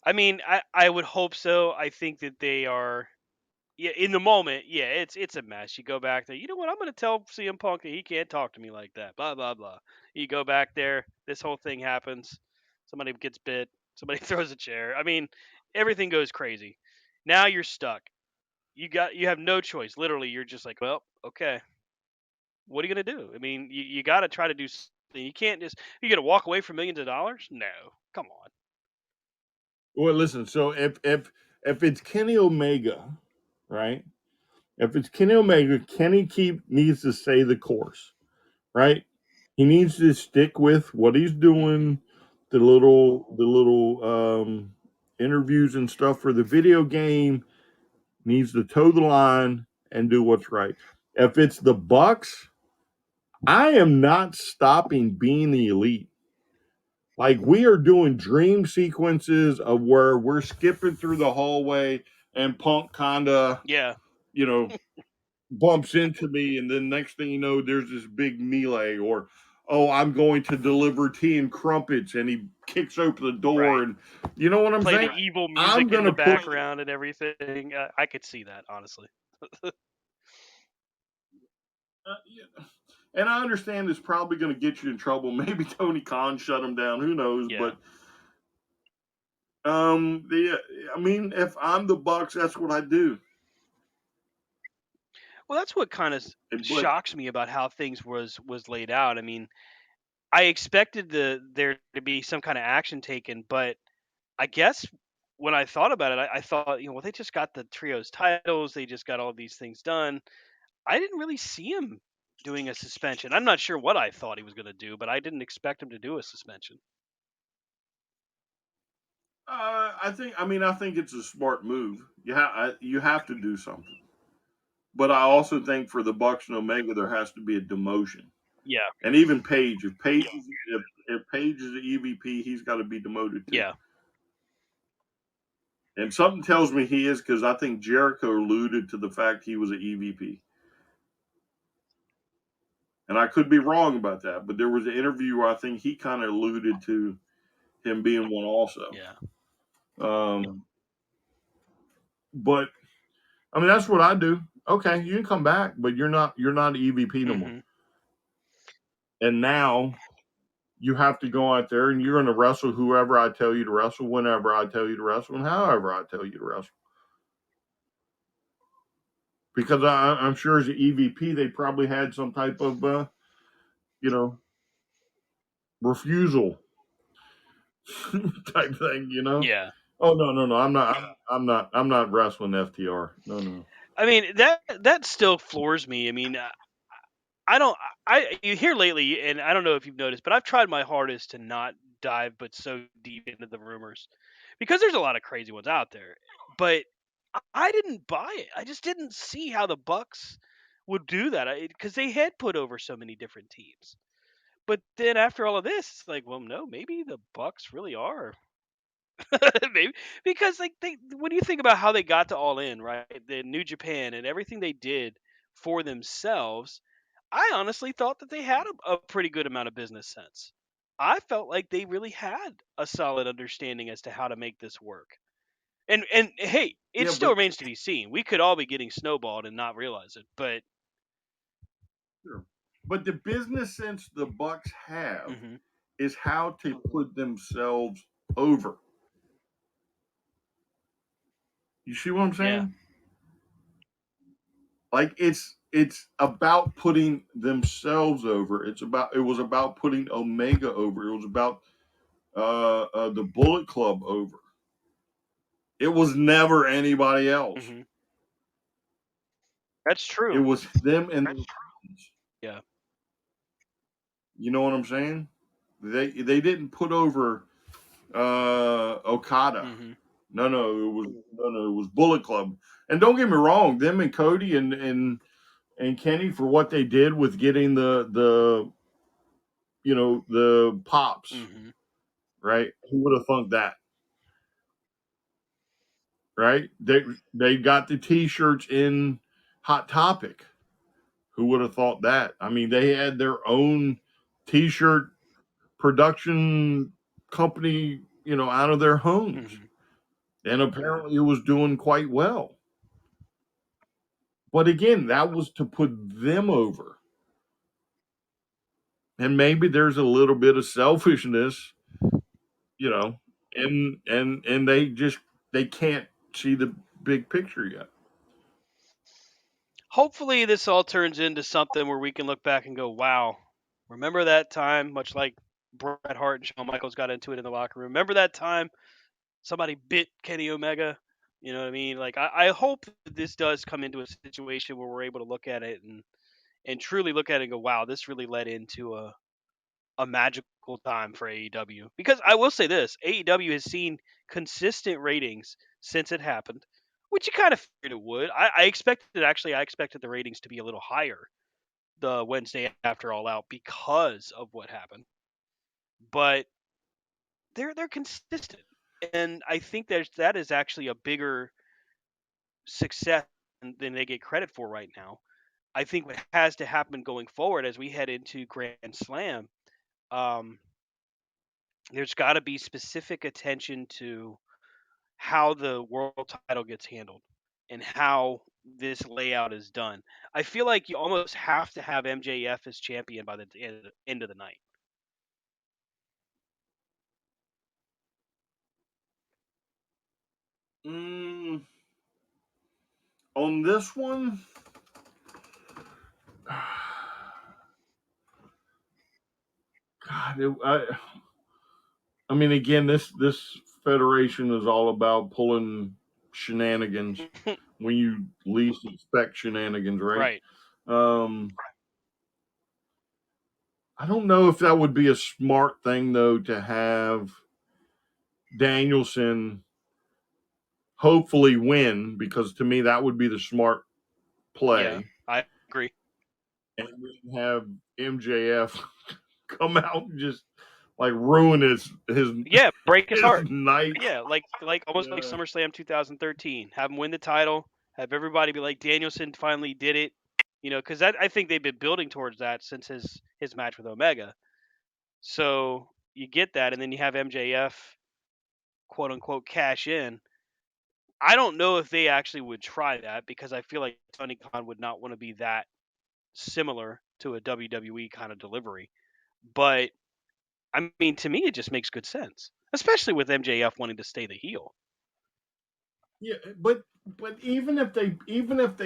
I mean, I would hope so. I think that they are. Yeah, in the moment, yeah, it's a mess. You go back there. You know what? I'm going to tell CM Punk that he can't talk to me like that. Blah blah blah. You go back there. This whole thing happens. Somebody gets bit. Somebody throws a chair. I mean, everything goes crazy. Now you're stuck. You have no choice. Literally, you're just like, well, okay. What are you gonna do? I mean, you got to try to do something. You can't just. You gonna walk away from millions of dollars? No, come on. Well, listen. So if it's Kenny Omega, right? If it's Kenny Omega, Kenny needs to stay the course, right? He needs to stick with what he's doing, the little interviews and stuff for the video game. Needs to toe the line and do what's right. If it's the Bucks, I am not stopping being the elite. Like, we are doing dream sequences of where we're skipping through the hallway and Punk kind of, bumps into me. And then next thing you know, there's this big melee. Or, oh, I'm going to deliver tea and crumpets. And he kicks open the door. Right. And you know what I'm Play saying? the evil music in the background and everything. I could see that, honestly. Yeah. And I understand it's probably going to get you in trouble. Maybe Tony Khan shut him down. Who knows? Yeah. But I mean, if I'm the Bucks, that's what I do. Well, that's what kind of But shocks me about how things was laid out. I mean, I expected there to be some kind of action taken, but I guess when I thought about it, I thought, well, they just got the trios titles, they just got all these things done. I didn't really see him doing a suspension. I'm not sure what I thought he was going to do, but I didn't expect him to do a suspension. I think it's a smart move. You have to do something. But I also think for the Bucks and Omega, there has to be a demotion. Yeah. And even Page, if Page is the EVP, he's got to be demoted too. Yeah. And something tells me he is, because I think Jericho alluded to the fact he was an EVP. And I could be wrong about that, but there was an interview where I think he kind of alluded to him being one also. Yeah. But I mean, that's what I do. Okay, you can come back, but you're not EVP no more. And now you have to go out there and you're going to wrestle whoever I tell you to wrestle, whenever I tell you to wrestle, and however I tell you to wrestle. Because I'm sure as an EVP, they probably had some type of, refusal type thing, Yeah. Oh no! I'm not wrestling FTR. No. I mean, that still floors me. I mean, you hear lately, and I don't know if you've noticed, but I've tried my hardest to not dive but so deep into the rumors, because there's a lot of crazy ones out there. But I didn't buy it. I just didn't see how the Bucks would do that, because they had put over so many different teams. But then after all of this, it's like, well, no, maybe the Bucks really are. Maybe, because when you think about how they got to All In, right? The New Japan and everything they did for themselves, I honestly thought that they had a pretty good amount of business sense. I felt like they really had a solid understanding as to how to make this work. And hey, it still remains to be seen. We could all be getting snowballed and not realize it, but Sure. But the business sense the Bucks have is how to put themselves over. You see what I'm saying? Yeah. Like it's about putting themselves over. It was about putting Omega over. It was about the Bullet Club over. It was never anybody else. That's true. It was them and their friends. Yeah. You know what I'm saying? They didn't put over Okada. No, it was Bullet Club. And don't get me wrong, them and Cody and Kenny, for what they did with getting the pops, right? Who would have thunk that? Right? They got the T-shirts in Hot Topic. Who would have thought that? I mean, they had their own T-shirt production company, out of their homes. And apparently it was doing quite well. But again, that was to put them over. And maybe there's a little bit of selfishness, and they can't see the big picture yet. Hopefully this all turns into something where we can look back and go, wow, remember that time, much like Bret Hart and Shawn Michaels got into it in the locker room. Remember that time somebody bit Kenny Omega? You know what I mean? Like, I hope that this does come into a situation where we're able to look at it and truly look at it and go, wow, this really led into a magical time for AEW. Because I will say this, AEW has seen consistent ratings since it happened, which you kind of figured it would. I expected the ratings to be a little higher the Wednesday after All Out because of what happened. But they're consistent. And I think that is actually a bigger success than they get credit for right now. I think what has to happen going forward as we head into Grand Slam, there's got to be specific attention to how the world title gets handled and how this layout is done. I feel like you almost have to have MJF as champion by the end of the night. On this one, God, I mean, again, this federation is all about pulling shenanigans when you least expect shenanigans, right? Right. I don't know if that would be a smart thing though to have Danielson hopefully win, because to me that would be the smart play. Yeah, I agree. And then have MJF come out and just like ruin his break his heart. night. Yeah, like almost like SummerSlam 2013. Have him win the title. Have everybody be like, Danielson finally did it. Because I think they've been building towards that since his match with Omega. So you get that, and then you have MJF, quote unquote, cash in. I don't know if they actually would try that, because I feel like Tony Khan would not want to be that similar to a WWE kind of delivery. But I mean, to me, it just makes good sense, especially with MJF wanting to stay the heel. Yeah, but even if they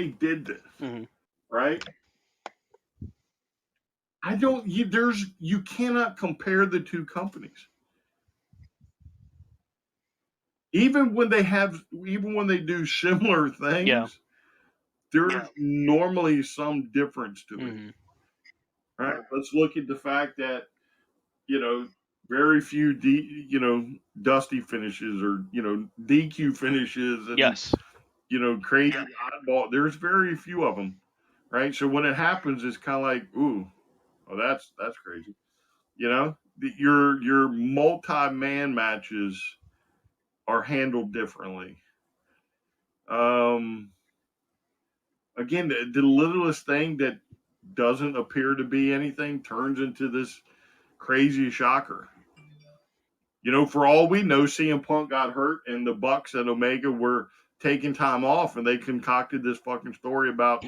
did this, right? I don't. You cannot compare the two companies. Even when they do similar things, there's normally some difference to it. Right? Let's look at the fact that very few dusty finishes, or DQ finishes, and crazy oddball. There's very few of them, right? So when it happens, it's kind of like, ooh, oh, that's crazy. Your multi-man matches are handled differently. Again, the littlest thing that doesn't appear to be anything turns into this crazy shocker. For all we know, CM Punk got hurt, and the Bucks and Omega were taking time off, and they concocted this fucking story about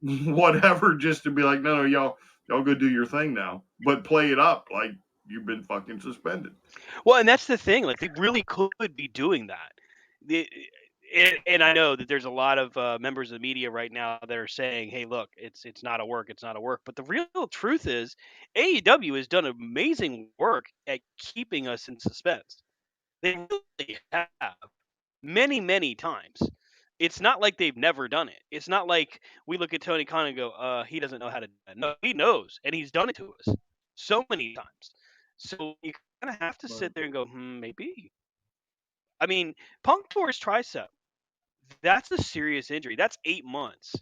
whatever, just to be like, no, y'all go do your thing now, but play it up like you've been fucking suspended. Well, and that's the thing. Like, they really could be doing that. And I know that there's a lot of members of the media right now that are saying, "Hey, look, it's not a work, it's not a work." But the real truth is, AEW has done amazing work at keeping us in suspense. They really have, many times. It's not like they've never done it. It's not like we look at Tony Khan and go, he doesn't know how to do that. No, he knows, and he's done it to us so many times. So you kind of have to sit there and go, maybe. I mean, Punk tore his tricep. That's a serious injury. That's 8 months.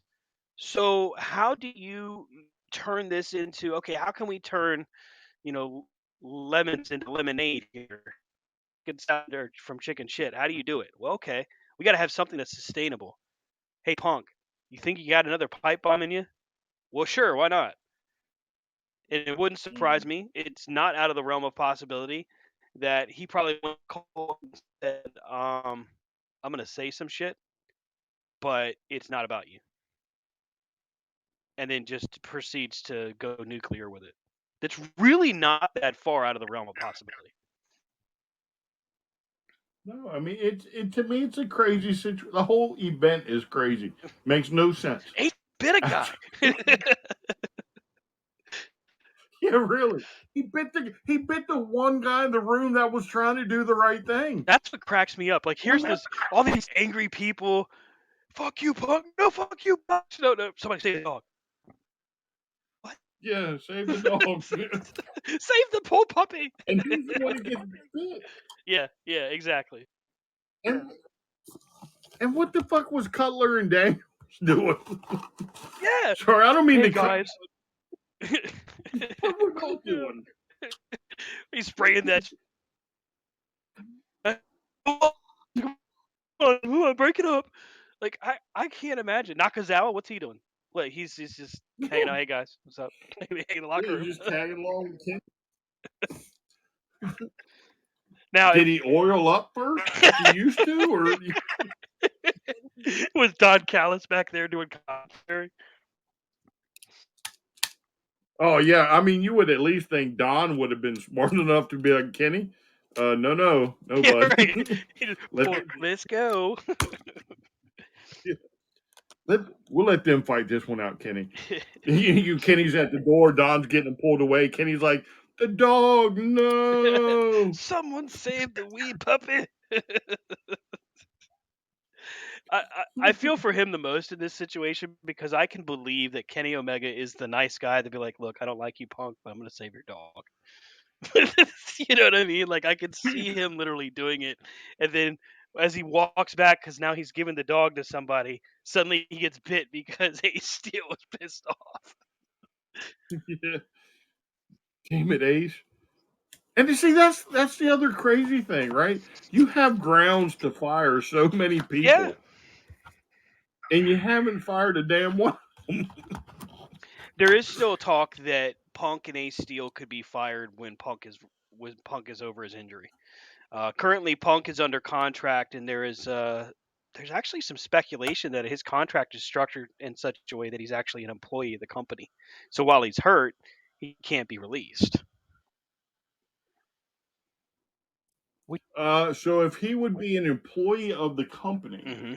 So how do you turn this into, okay, how can we turn, lemons into lemonade here? Get out there from chicken shit. How do you do it? Well, okay, we got to have something that's sustainable. Hey, Punk, you think you got another pipe bomb in you? Well, sure, why not? And it wouldn't surprise me. It's not out of the realm of possibility that he probably went cold and said, I'm going to say some shit, but it's not about you. And then just proceeds to go nuclear with it. That's really not that far out of the realm of possibility. No, I mean, to me, it's a crazy situation. The whole event is crazy. Makes no sense. Ain't bit a guy. Yeah, really. He bit the one guy in the room that was trying to do the right thing. That's what cracks me up. Like, here's all these angry people. Fuck you, Punk. No, fuck you, Punk. No, somebody save the dog. What? Yeah, save the dog. Save the poor puppy. And he's the one that gets bit. Yeah, exactly. And what the fuck was Cutler and Daniels doing? Yeah. Sorry, I don't mean to guys. What were they doing? He's spraying that. Come on, break it up. Like, I can't imagine. Nakazawa, what's he doing? What, he's just hanging out. Hey guys, what's up? Hanging in the locker room. Just tagging along with Ken. Now, did he oil up first like he used to, or was Don Callis back there doing commentary? Oh yeah, I mean, you would at least think Don would have been smart enough to be like, Kenny, No, Yeah, bud. right. Let's go. We'll let them fight this one out, Kenny. Kenny's at the door. Don's getting pulled away. Kenny's like, the dog, no. Someone save the wee puppy. I feel for him the most in this situation because I can believe that Kenny Omega is the nice guy to be like, look, I don't like you, Punk, but I'm going to save your dog. You know what I mean? Like, I can see him literally doing it. And then as he walks back, because now he's giving the dog to somebody, suddenly he gets bit because Ace Steel was pissed off. Yeah. Damn it, Ace. And you see, that's the other crazy thing, right? You have grounds to fire so many people, Yeah. and you haven't fired a damn one. There is still talk that Punk and Ace Steel could be fired when Punk is over his injury. Currently, Punk is under contract, and there's actually some speculation that his contract is structured in such a way that he's actually an employee of the company. So while he's hurt, he can't be released. So if he would be an employee of the company, Mm-hmm.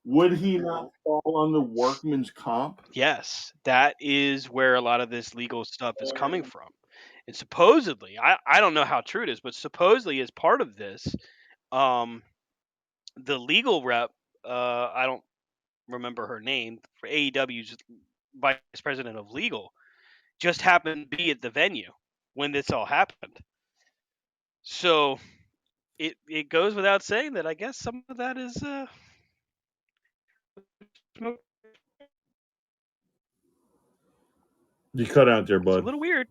would he not fall under workman's comp? Yes, that is where a lot of this legal stuff is coming from. And supposedly, I don't know how true it is, but supposedly as part of this, the legal rep, I don't remember her name, for AEW's vice president of legal, just happened to be at the venue when this all happened. So it goes without saying that I guess some of that is You cut out there, it's a bud. little weird.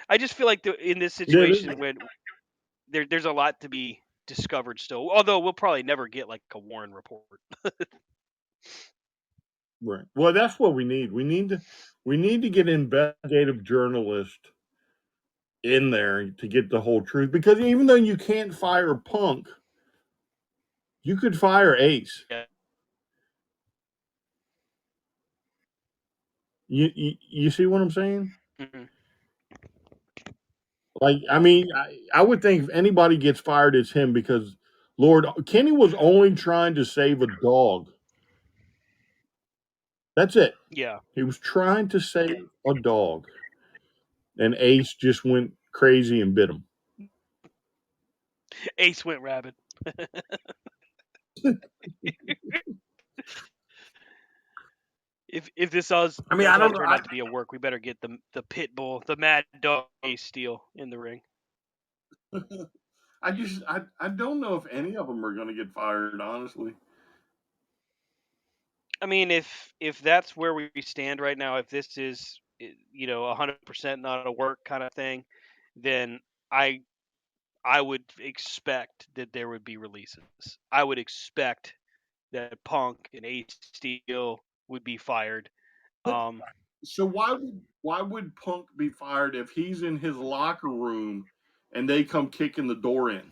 I just feel like in this situation when there's a lot to be discovered still. Although we'll probably never get like a Warren report. Right. Well, that's what we need. We need to get investigative journalists in there to get the whole truth. Because even though you can't fire Punk, you could fire Ace. Yeah. You see what I'm saying? Mm-hmm. Like, I mean, I would think if anybody gets fired, it's him because, Lord, Kenny was only trying to save a dog. That's it. Yeah. He was trying to save a dog. And Ace just went crazy and bit him. Ace went rabid. If this does I mean, I don't turn out to be a work, we better get the pit bull, the mad dog Ace Steel in the ring. I don't know if any of them are going to get fired, honestly. I mean, if that's where we stand right now, if this is 100% not a work kind of thing, then I would expect that there would be releases. I would expect that Punk and Ace Steel would be fired. So why would Punk be fired if he's in his locker room and they come kicking the door in?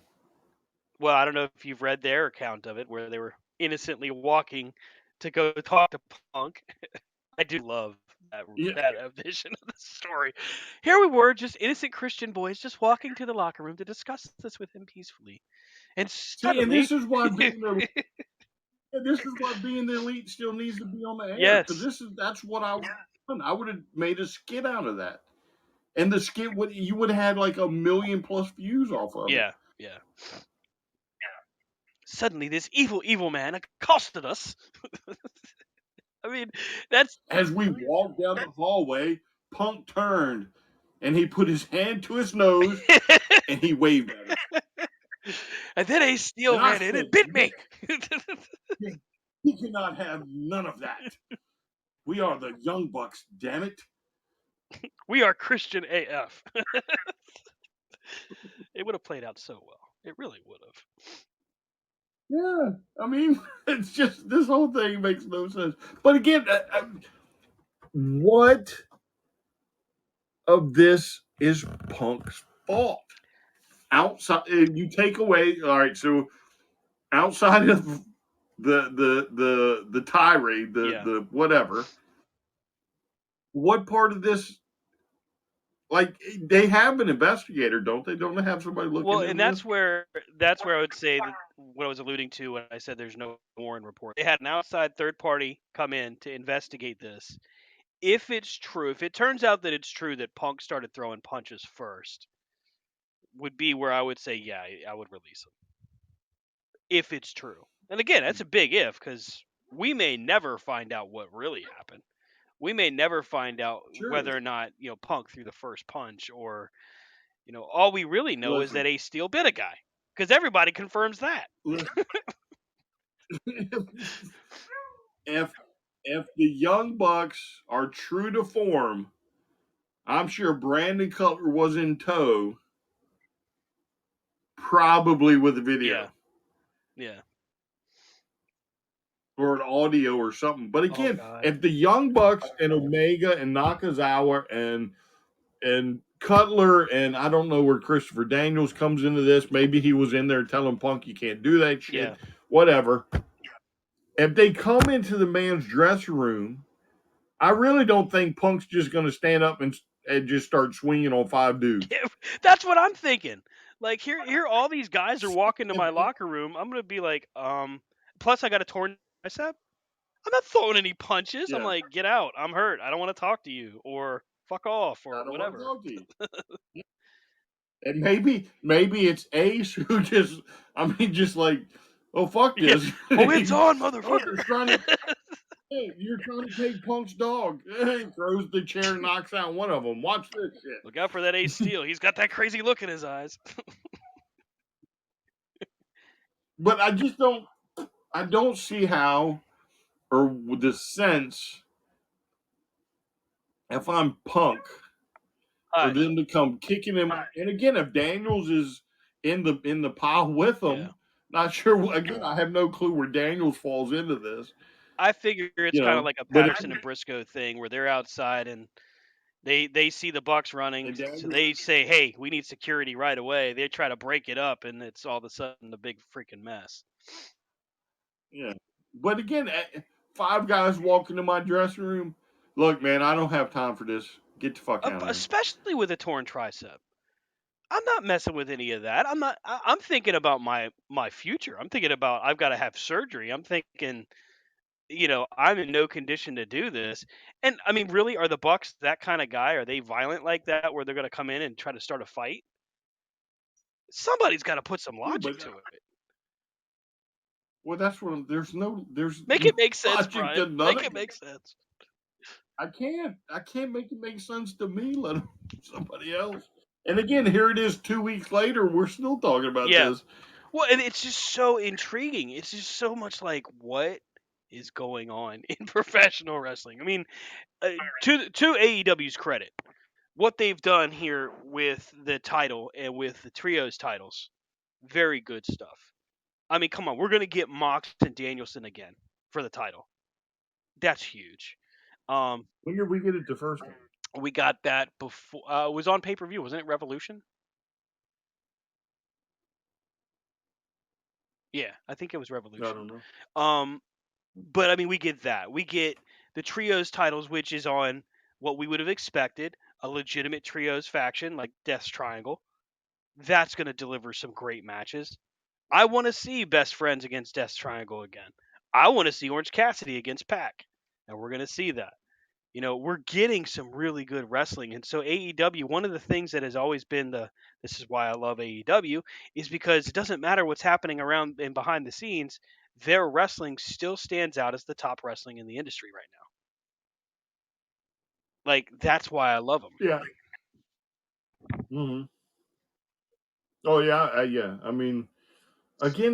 Well, I don't know if you've read their account of it, where they were innocently walking to go talk to Punk. I do love that vision of the story. Here we were, just innocent Christian boys, just walking to the locker room to discuss this with him peacefully, and suddenly, and this is why being the elite still needs to be on the air. Yes. Because that's what I would have done. I would have made a skit out of that. And the skit you would have had like 1 million plus views off of it. Yeah. Suddenly this evil man accosted us. I mean, that's as we walked down the hallway, Punk turned and he put his hand to his nose and he waved at us. And then Ace Steel ran in and bit me. He cannot have none of that. We are the Young Bucks, damn it. We are Christian AF. It would have played out so well. It really would have. Yeah, I mean, it's just this whole thing makes no sense. But again, what of this is Punk's fault? Outside, you take away. All right, so outside of the tirade, the whatever. What part of this like they have an investigator, don't they? Don't they have somebody looking Well, into and this? that's where I would say that what I was alluding to when I said there's no Warren report. They had an outside third party come in to investigate this. If it's true, if it turns out that it's true that Punk started throwing punches first, would be where I would say, yeah, I would release him. If it's true. And again, that's a big if, because we may never find out what really happened. We may never find out Sure. whether or not, Punk threw the first punch, or, all we really know is that Ace Steel bit a guy, because everybody confirms that. if the Young Bucks are true to form, I'm sure Brandon Cutler was in tow, probably with a video. Yeah. Or an audio or something. But again, God. if the Young Bucks and Omega and Nakazawa and Cutler, and I don't know where Christopher Daniels comes into this. Maybe he was in there telling Punk you can't do that shit. Yeah. Whatever. If they come into the man's dressing room, I really don't think Punk's just going to stand up and just start swinging on 5 dudes. That's what I'm thinking. Like, here all these guys are walking to my locker room. I'm going to be like, plus I got a torn tricep. I'm not throwing any punches. Yeah. I'm like, get out. I'm hurt. I don't want to talk to you, or fuck off, or I don't whatever. want to talk to you. And maybe it's Ace who just like, oh fuck this. Yeah. Oh, it's on, motherfucker. You're trying to take Punk's dog. He throws the chair and knocks out one of them. Watch this shit. Look out for that Ace Steel. He's got that crazy look in his eyes. But I just don't see how, or with the sense, if I'm Punk, for them to come kicking him. And again, if Daniels is in the pile with them, not sure. Again, I have no clue where Daniels falls into this. I figure it's kind of like a Patterson and Briscoe thing, where they're outside and they see the Bucks running, so they say, "Hey, we need security right away." They try to break it up, and it's all of a sudden a big freaking mess. Yeah, but again, 5 guys walk into my dressing room. Look, man, I don't have time for this. Get the fuck out of here. Especially with a torn tricep. I'm not messing with any of that. I'm thinking about my future. I'm thinking about I've got to have surgery. I'm thinking, I'm in no condition to do this. And I mean, really, are the Bucks that kind of guy? Are they violent like that, where they're going to come in and try to start a fight? Somebody's got to put some logic to it. Well, that's what there's make it make sense, Brian. Make it make sense. I can't make it make sense to me. Let somebody else. And again, here it is 2 weeks later. We're still talking about this. Well, and it's just so intriguing. It's just so much like, what is going on in professional wrestling? I mean, to AEW's credit, what they've done here with the title and with the trios titles, very good stuff. I mean, come on, we're going to get Mox and Danielson again for the title. That's huge. When did we get it the first time? We got that before. It was on pay-per-view, wasn't it? Revolution? Yeah, I think it was Revolution. I don't know. But I mean, we get that. We get the trios titles, which is on what we would have expected, a legitimate trios faction like Death's Triangle. That's going to deliver some great matches. I want to see Best Friends against Death's Triangle again. I want to see Orange Cassidy against Pac, and we're going to see that. We're getting some really good wrestling. And so AEW, one of the things that has always been this is why I love AEW, is because it doesn't matter what's happening around and behind the scenes, their wrestling still stands out as the top wrestling in the industry right now. Like, that's why I love them. Yeah. Mm-hmm. Oh yeah, yeah. I mean, again,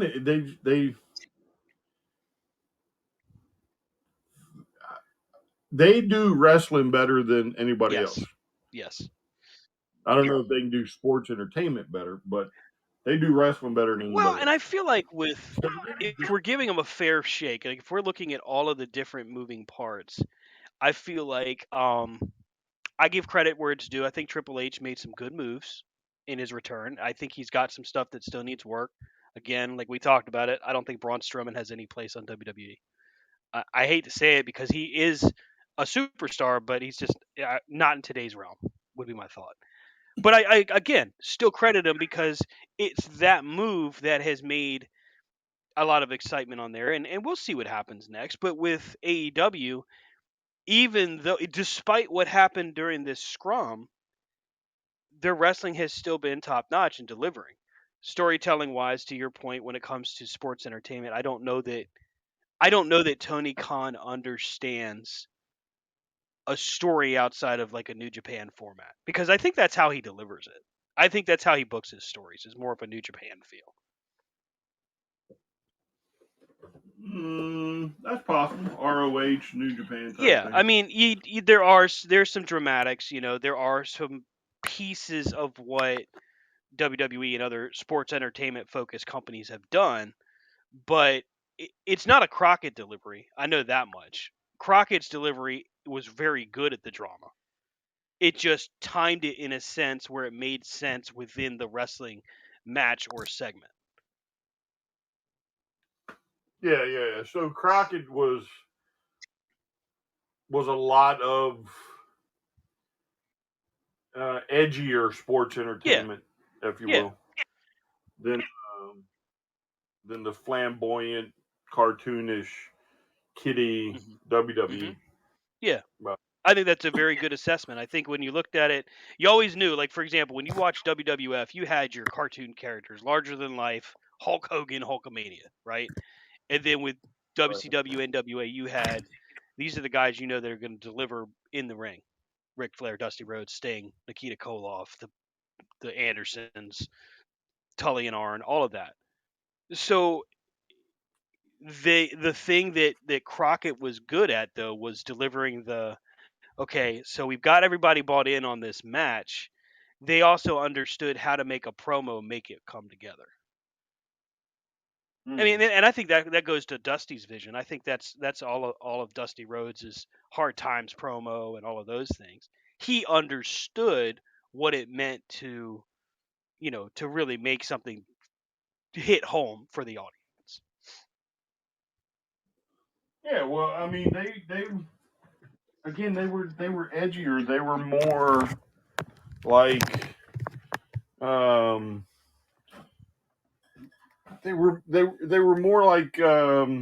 they do wrestling better than anybody else. Yes. I don't know if they can do sports entertainment better, but they do wrestling better than anybody else. And I feel like if we're giving them a fair shake, like if we're looking at all of the different moving parts, I feel like I give credit where it's due. I think Triple H made some good moves in his return. I think he's got some stuff that still needs work. Again, like we talked about it, I don't think Braun Strowman has any place on WWE. I hate to say it because he is a superstar, but he's just not in today's realm. would be my thought. But I again still credit him because it's that move that has made a lot of excitement on there, and we'll see what happens next. But with AEW, even though despite what happened during this scrum, their wrestling has still been top notch in delivering. Storytelling wise, to your point, when it comes to sports entertainment, I don't know that Tony Khan understands a story outside of like a New Japan format because I think that's how he delivers it. I think that's how he books his stories. Is more of a New Japan feel. That's possible. ROH, New Japan type Yeah, thing. I mean, there's some dramatics. There are some pieces of what WWE and other sports entertainment focused companies have done, but it's not a Crockett delivery. I know that much. Crockett's delivery was very good at the drama. It just timed it in a sense where it made sense within the wrestling match or segment. Yeah. So Crockett was a lot of edgier sports entertainment, if you Yeah. will, than than the flamboyant, cartoonish, kiddie WWE. Yeah. But I think that's a very good assessment. I think when you looked at it, you always knew, like, for example, when you watched WWF, you had your cartoon characters, larger than life, Hulk Hogan, Hulkamania, right? And then with WCW, NWA, you had these are the guys that are going to deliver in the ring. Ric Flair, Dusty Rhodes, Sting, Nikita Koloff, the Andersons, Tully and Arn, all of that. So the thing that Crockett was good at though was delivering okay, so we've got everybody bought in on this match. They also understood how to make a promo make it come together. I mean, and I think that goes to Dusty's vision. I think that's all of Dusty Rhodes' Hard Times promo and all of those things. He understood what it meant to to really make something hit home for the audience. yeah, well, I mean, they again they were edgier. They were more like they were more like there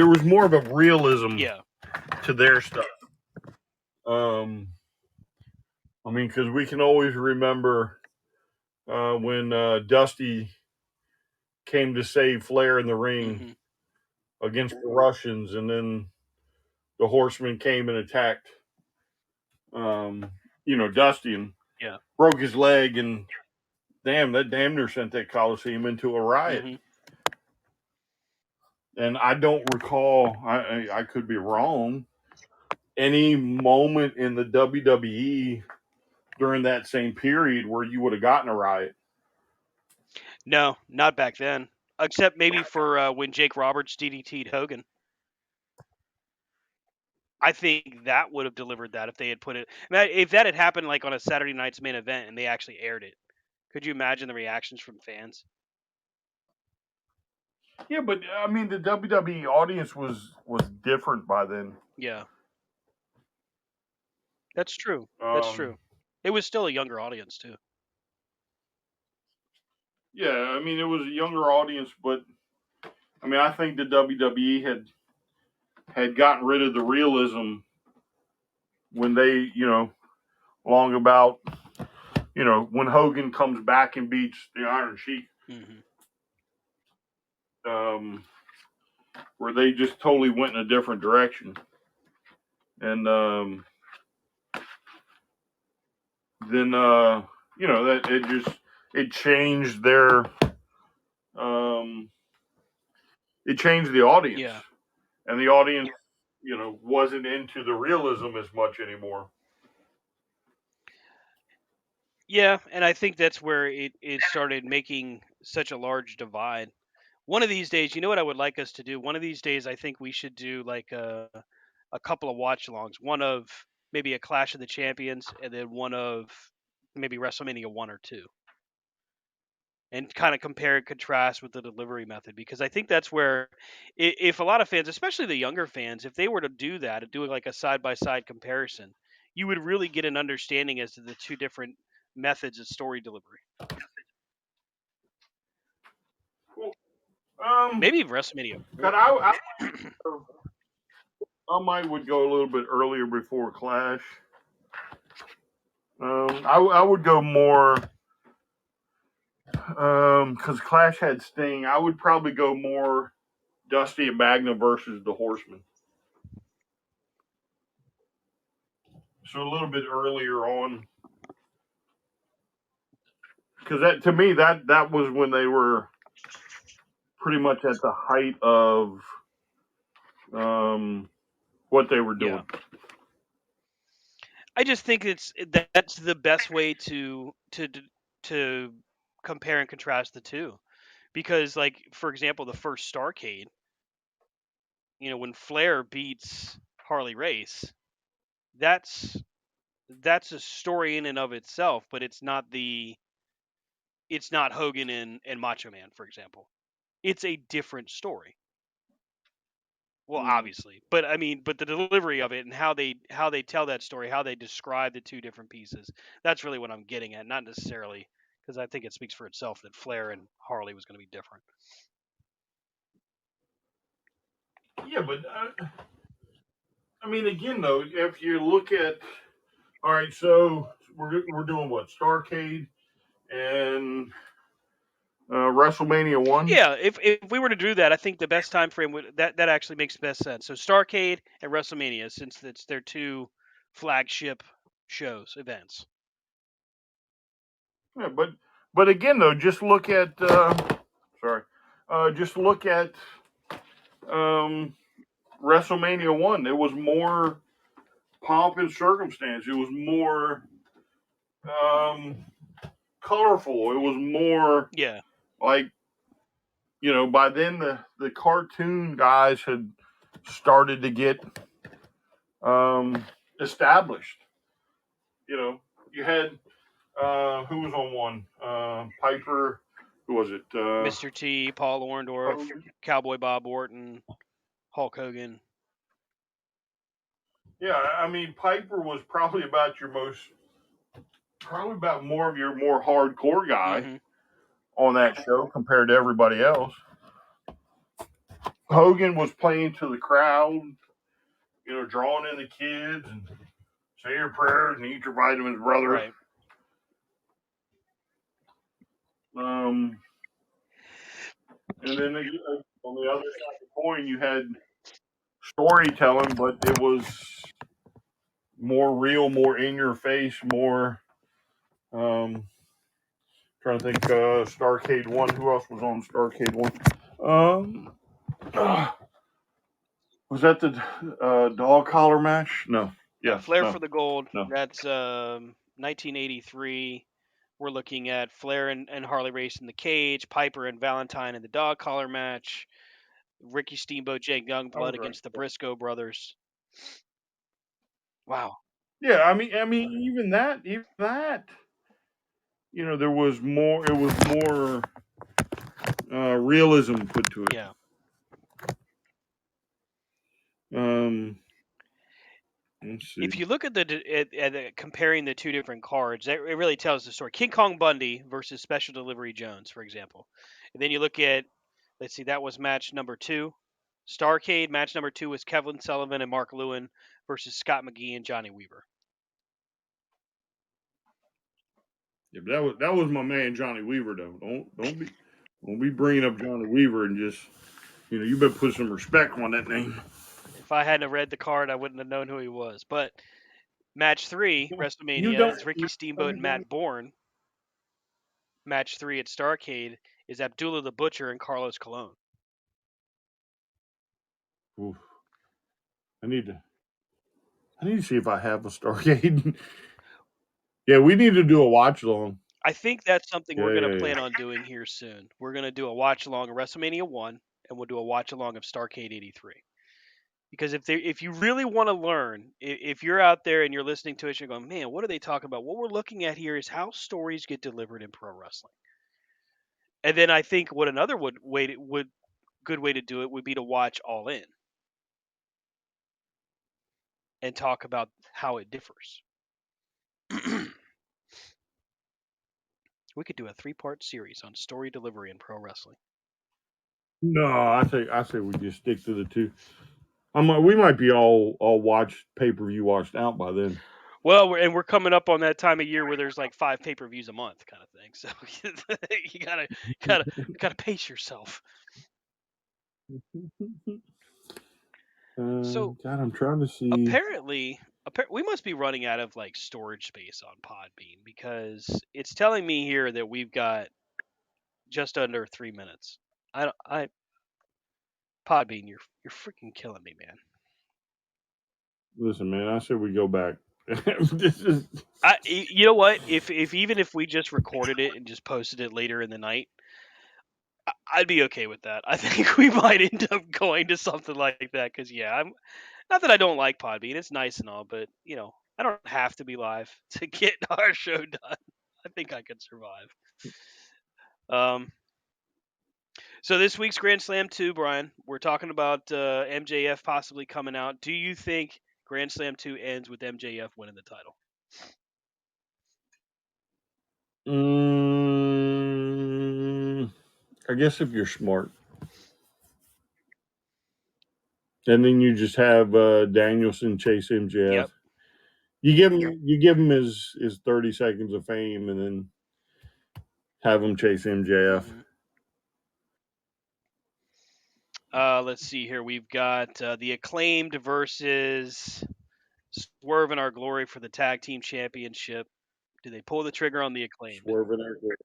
was more of a realism to their stuff. I mean, because we can always remember when Dusty came to save Flair in the ring against the Russians, and then the Horsemen came and attacked, Dusty and broke his leg, and that damn near sent that Coliseum into a riot. And I don't recall, I could be wrong, any moment in the WWE during that same period where you would have gotten a riot. No, not back then. Except maybe for when Jake Roberts DDT'd Hogan. I think that would have delivered that if they had put it. If that had happened like on a Saturday night's main event and they actually aired it, could you imagine the reactions from fans? Yeah, but I mean, the WWE audience was different by then. Yeah, that's true. That's true. It was still a younger audience too. Yeah, I mean, it was a younger audience, but I mean, I think the WWE had gotten rid of the realism when they, long about, when Hogan comes back and beats the Iron Sheik, where they just totally went in a different direction, and then that it changed their it changed the audience, and the audience wasn't into the realism as much anymore. Yeah, and I think that's where it started making such a large divide. One of these days, you know what I would like us to do? One of these days, I think we should do like a couple of watch-alongs. One of maybe a Clash of the Champions, and then one of maybe WrestleMania 1 or 2. and kind of compare and contrast with the delivery method, because I think that's where if a lot of fans, especially the younger fans, if they were to do that, do like a side by side comparison, you would really get an understanding as to the two different methods of story delivery. Cool. Maybe WrestleMania. God, I might would go a little bit earlier before Clash. I would go more because Clash had Sting. I would probably go more Dusty and Magna versus the Horsemen. So a little bit earlier on, because that to me that was when they were pretty much at the height of what they were doing. Yeah. I just think that's the best way to compare and contrast the two, because like for example, the first Starrcade, when Flair beats Harley Race, that's a story in and of itself, but it's not Hogan and Macho Man, for example. It's a different story. Well, obviously, but I mean, but the delivery of it and how they tell that story, how they describe the two different pieces, that's really what I'm getting at. Not necessarily because I think it speaks for itself that Flair and Harley was going to be different. Yeah, but I mean, again though, if you look at, all right, so we're doing what, Starrcade and WrestleMania 1. Yeah, if we were to do that, I think the best time frame would that actually makes the best sense. So Starrcade and WrestleMania, since it's their two flagship shows, events. Yeah, but again though, just look at just look at WrestleMania 1. It was more pomp and circumstance. It was more colorful. It was more like, by then the cartoon guys had started to get established. You had who was on one? Piper. Who was it? Mr. T, Paul Orndorff, Cowboy Bob Orton, Hulk Hogan. Yeah, I mean, Piper was probably about more of your more hardcore guy on that show compared to everybody else. Hogan was playing to the crowd, drawing in the kids and say your prayers and eat your vitamins, brother. Right. And then on the other side of the coin, you had storytelling, but it was more real, more in your face, more. Trying to think, Starrcade 1. Who else was on Starrcade 1? Was that the dog collar match? No. Yeah. Flair no. for the gold. No. That's 1983. We're looking at Flair and Harley Race in the cage, Piper and Valentine in the dog collar match, Ricky Steamboat, Jake Youngblood against the Briscoe brothers. Wow. Yeah, I mean, even that, there was more. It was more realism put to it. Yeah. Let's see. If you look at comparing the two different cards, it really tells the story. King Kong Bundy versus Special Delivery Jones, for example. And then you look at, let's see, that was match number 2. Starrcade, match number 2 was Kevin Sullivan and Mark Lewin versus Scott McGee and Johnny Weaver. Yeah, but that was my man Johnny Weaver though. Don't be bringing up Johnny Weaver and just, you better put some respect on that name. If I hadn't read the card, I wouldn't have known who he was. But match 3, WrestleMania, is Ricky Steamboat and Matt Bourne. Match 3 at Starrcade is Abdullah the Butcher and Carlos Colon. Oof. I need to see if I have a Starrcade. Yeah, we need to do a watch along. I think that's something we're going to plan on doing here soon. We're going to do a watch along of WrestleMania 1, and we'll do a watch along of Starrcade 83. Because if you really want to learn, if you're out there and you're listening to it, you're going, man, what are they talking about? What we're looking at here is how stories get delivered in pro wrestling. And then I think what another good way to do it would be to watch All In and talk about how it differs. We could do a 3-part series on story delivery in pro wrestling. No, I say we just stick to the two. We might be all watched pay-per-view washed out by then. Well, we're coming up on that time of year where there's like 5 pay-per-views a month, kind of thing. So you gotta pace yourself. So God, I'm trying to see. Apparently, we must be running out of like storage space on Podbean, because it's telling me here that we've got just under 3 minutes. Podbean, you're freaking killing me, man. Listen, man, I said we go back. This is. You know what? If even if we just recorded it and just posted it later in the night, I'd be okay with that. I think we might end up going to something like that, because I'm not that I don't like Podbean. It's nice and all, but I don't have to be live to get our show done. I think I could survive. So this week's Grand Slam 2, Brian, we're talking about MJF possibly coming out. Do you think Grand Slam 2 ends with MJF winning the title? I guess if you're smart. And then you just have Danielson chase MJF. Yep. You give him his 30 seconds of fame, and then have him chase MJF. Let's see here. We've got the Acclaimed versus Swerve and Our Glory for the Tag Team Championship. Do they pull the trigger on the Acclaimed? Swerve and Our Glory.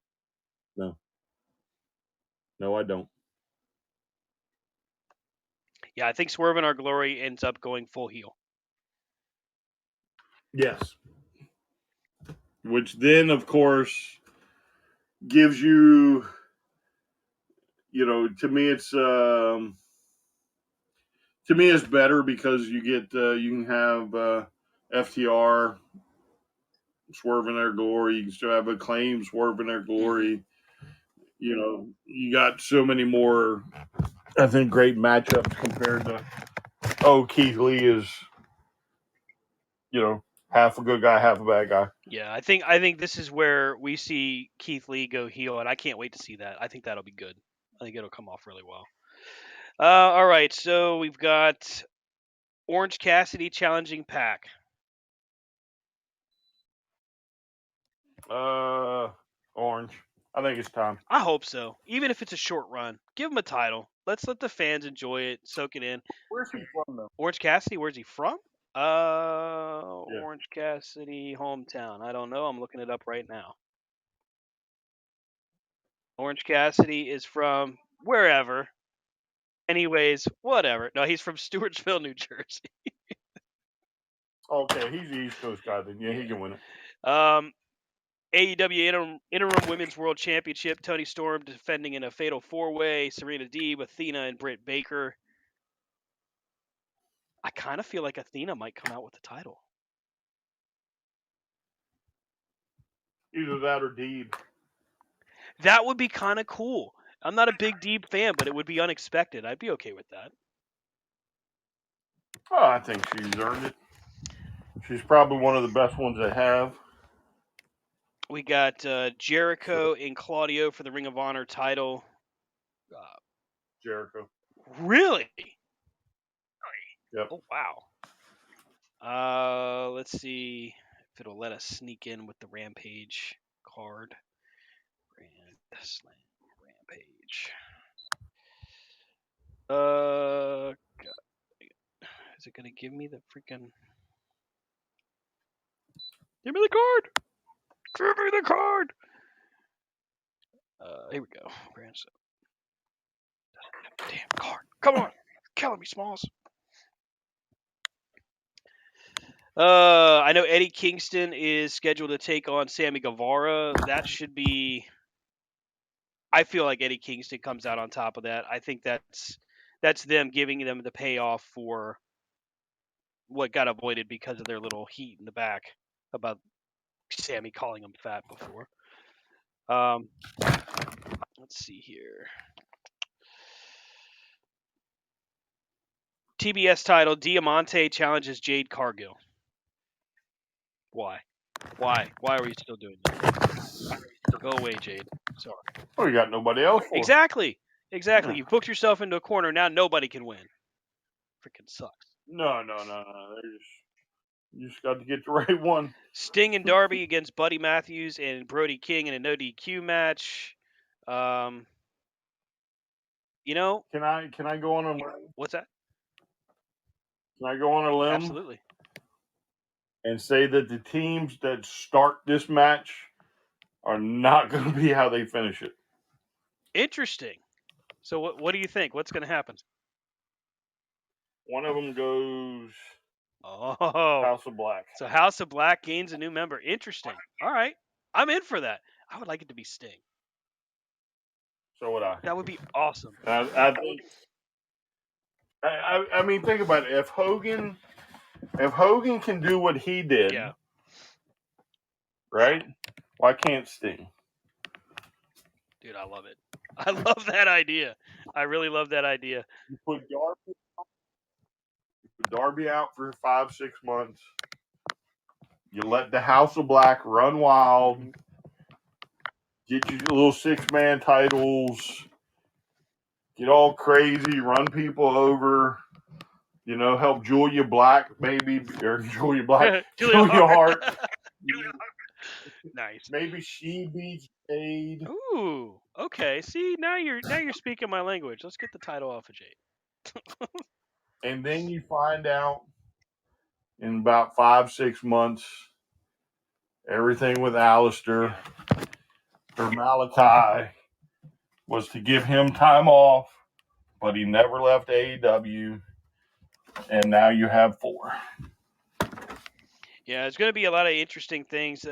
No, I don't. Yeah, I think Swerve and Our Glory ends up going full heel. Yes. Which then, of course, gives you, to me, it's better because you get you can have FTR Swerve in Their Glory. You can still have Acclaim Swerve in Their Glory. Mm-hmm. You got so many more, I think, great matchups compared to Keith Lee is, half a good guy, half a bad guy. Yeah, I think this is where we see Keith Lee go heel, and I can't wait to see that. I think that'll be good. I think it'll come off really well. All right, so we've got Orange Cassidy challenging Pac. Orange. I think it's time. I hope so. Even if it's a short run, give him a title. Let's let the fans enjoy it, soak it in. Where's he from, though? Orange Cassidy, where's he from? Orange Cassidy, hometown. I don't know. I'm looking it up right now. Orange Cassidy is from wherever. Anyways, whatever. No, he's from Stewartsville, New Jersey. Okay, he's the East Coast guy then. Yeah, he can win it. AEW Interim Women's World Championship. Toni Storm defending in a fatal 4-way. Serena Deeb, Athena, and Britt Baker. I kind of feel like Athena might come out with the title. Either that or Deeb. That would be kind of cool. I'm not a big Deeb fan, but it would be unexpected. I'd be okay with that. Oh, I think she's earned it. She's probably one of the best ones they have. We got Jericho and Claudio for the Ring of Honor title. Jericho. Really? Yep. Oh, wow. Let's see if it'll let us sneak in with the Rampage card. Rampage. God. Is it gonna give me the freaking? Give me the card. Give me the card. Here we go. Damn card. Come on. Killing me, Smalls. I know Eddie Kingston is scheduled to take on Sammy Guevara. That should be. I feel like Eddie Kingston comes out on top of that. I think that's them giving them the payoff for what got avoided because of their little heat in the back about Sammy calling him fat before. Let's see here. TBS title, Diamante challenges Jade Cargill. Why? Why are we still doing that? Go away, Jade. Sorry. Oh, you got nobody else for it. Exactly. Yeah. You've booked yourself into a corner. Now nobody can win. Freaking sucks. No. You just got to get the right one. Sting and Darby against Buddy Matthews and Brody King in a no DQ match. You know, Can I go on a limb? what's that? Can I go on a limb Absolutely. and say that the teams that start this match are not going to be how they finish it? Interesting. So what do you think? What's going to happen? One of them goes Oh, House of Black. so House of Black gains a new member. Interesting. All right. I'm in for that. I would like it to be Sting. So would I. That would be awesome. I mean, think about it. If Hogan can do what he did, Yeah. right? Why can't Sting? Dude, I love it. I love that idea. I really love that idea. You put Darby out for 5-6 months. You let the House of Black run wild. Get your little 6-man titles. Get all crazy. Run people over. You know, help Julia Black, maybe, or Julia Black, Julia Hart. Nice. Maybe she beats Jade. Ooh, okay. See, now you're speaking my language. Let's get the title off of Jade. And then you find out in about 5-6 months, everything with Alistair or Malachi was to give him time off, but he never left AEW. And now you have 4. Yeah, there's going to be a lot of interesting things.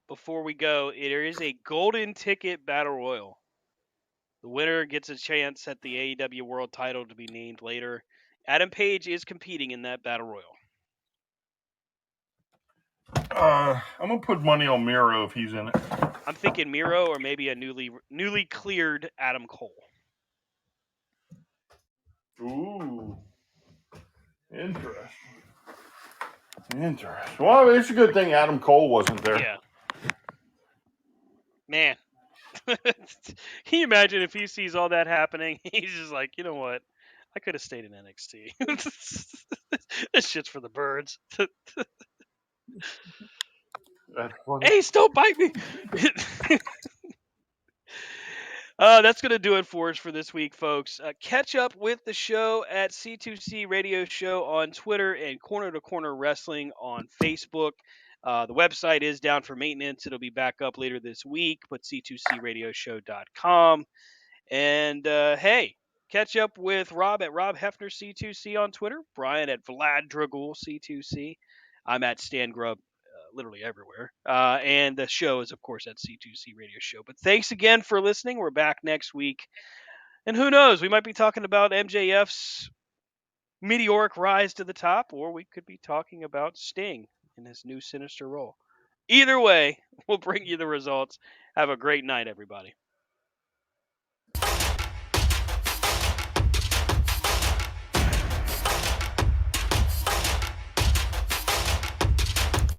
Before we go, there is a golden ticket battle royal. The winner gets a chance at the AEW World Title to be named later. Adam Page is competing in that battle royal. I'm gonna put money on Miro if he's in it. I'm thinking Miro or maybe a newly cleared Adam Cole. Ooh, interesting. Well, I mean, it's a good thing Adam Cole wasn't there. Yeah. Man. Can you imagine if he sees all that happening? He's just like, you know what? I could have stayed in NXT. This shit's for the birds. That's funny. Ace, don't bite me. That's going to do it for us for this week, folks. Catch up with the show at C2C Radio Show on Twitter and Corner to Corner Wrestling on Facebook. The website is down for maintenance. It'll be back up later this week, but c2cradioshow.com. And hey, catch up with Rob at Rob Hefner C2C on Twitter, Brian at Vlad Dragul C2C. I'm at Stan Grubb literally everywhere. And the show is, of course, at C2C Radio Show. But thanks again for listening. We're back next week. And who knows? We might be talking about MJF's meteoric rise to the top, or we could be talking about Sting in his new sinister role. Either way, we'll bring you the results. Have a great night, everybody.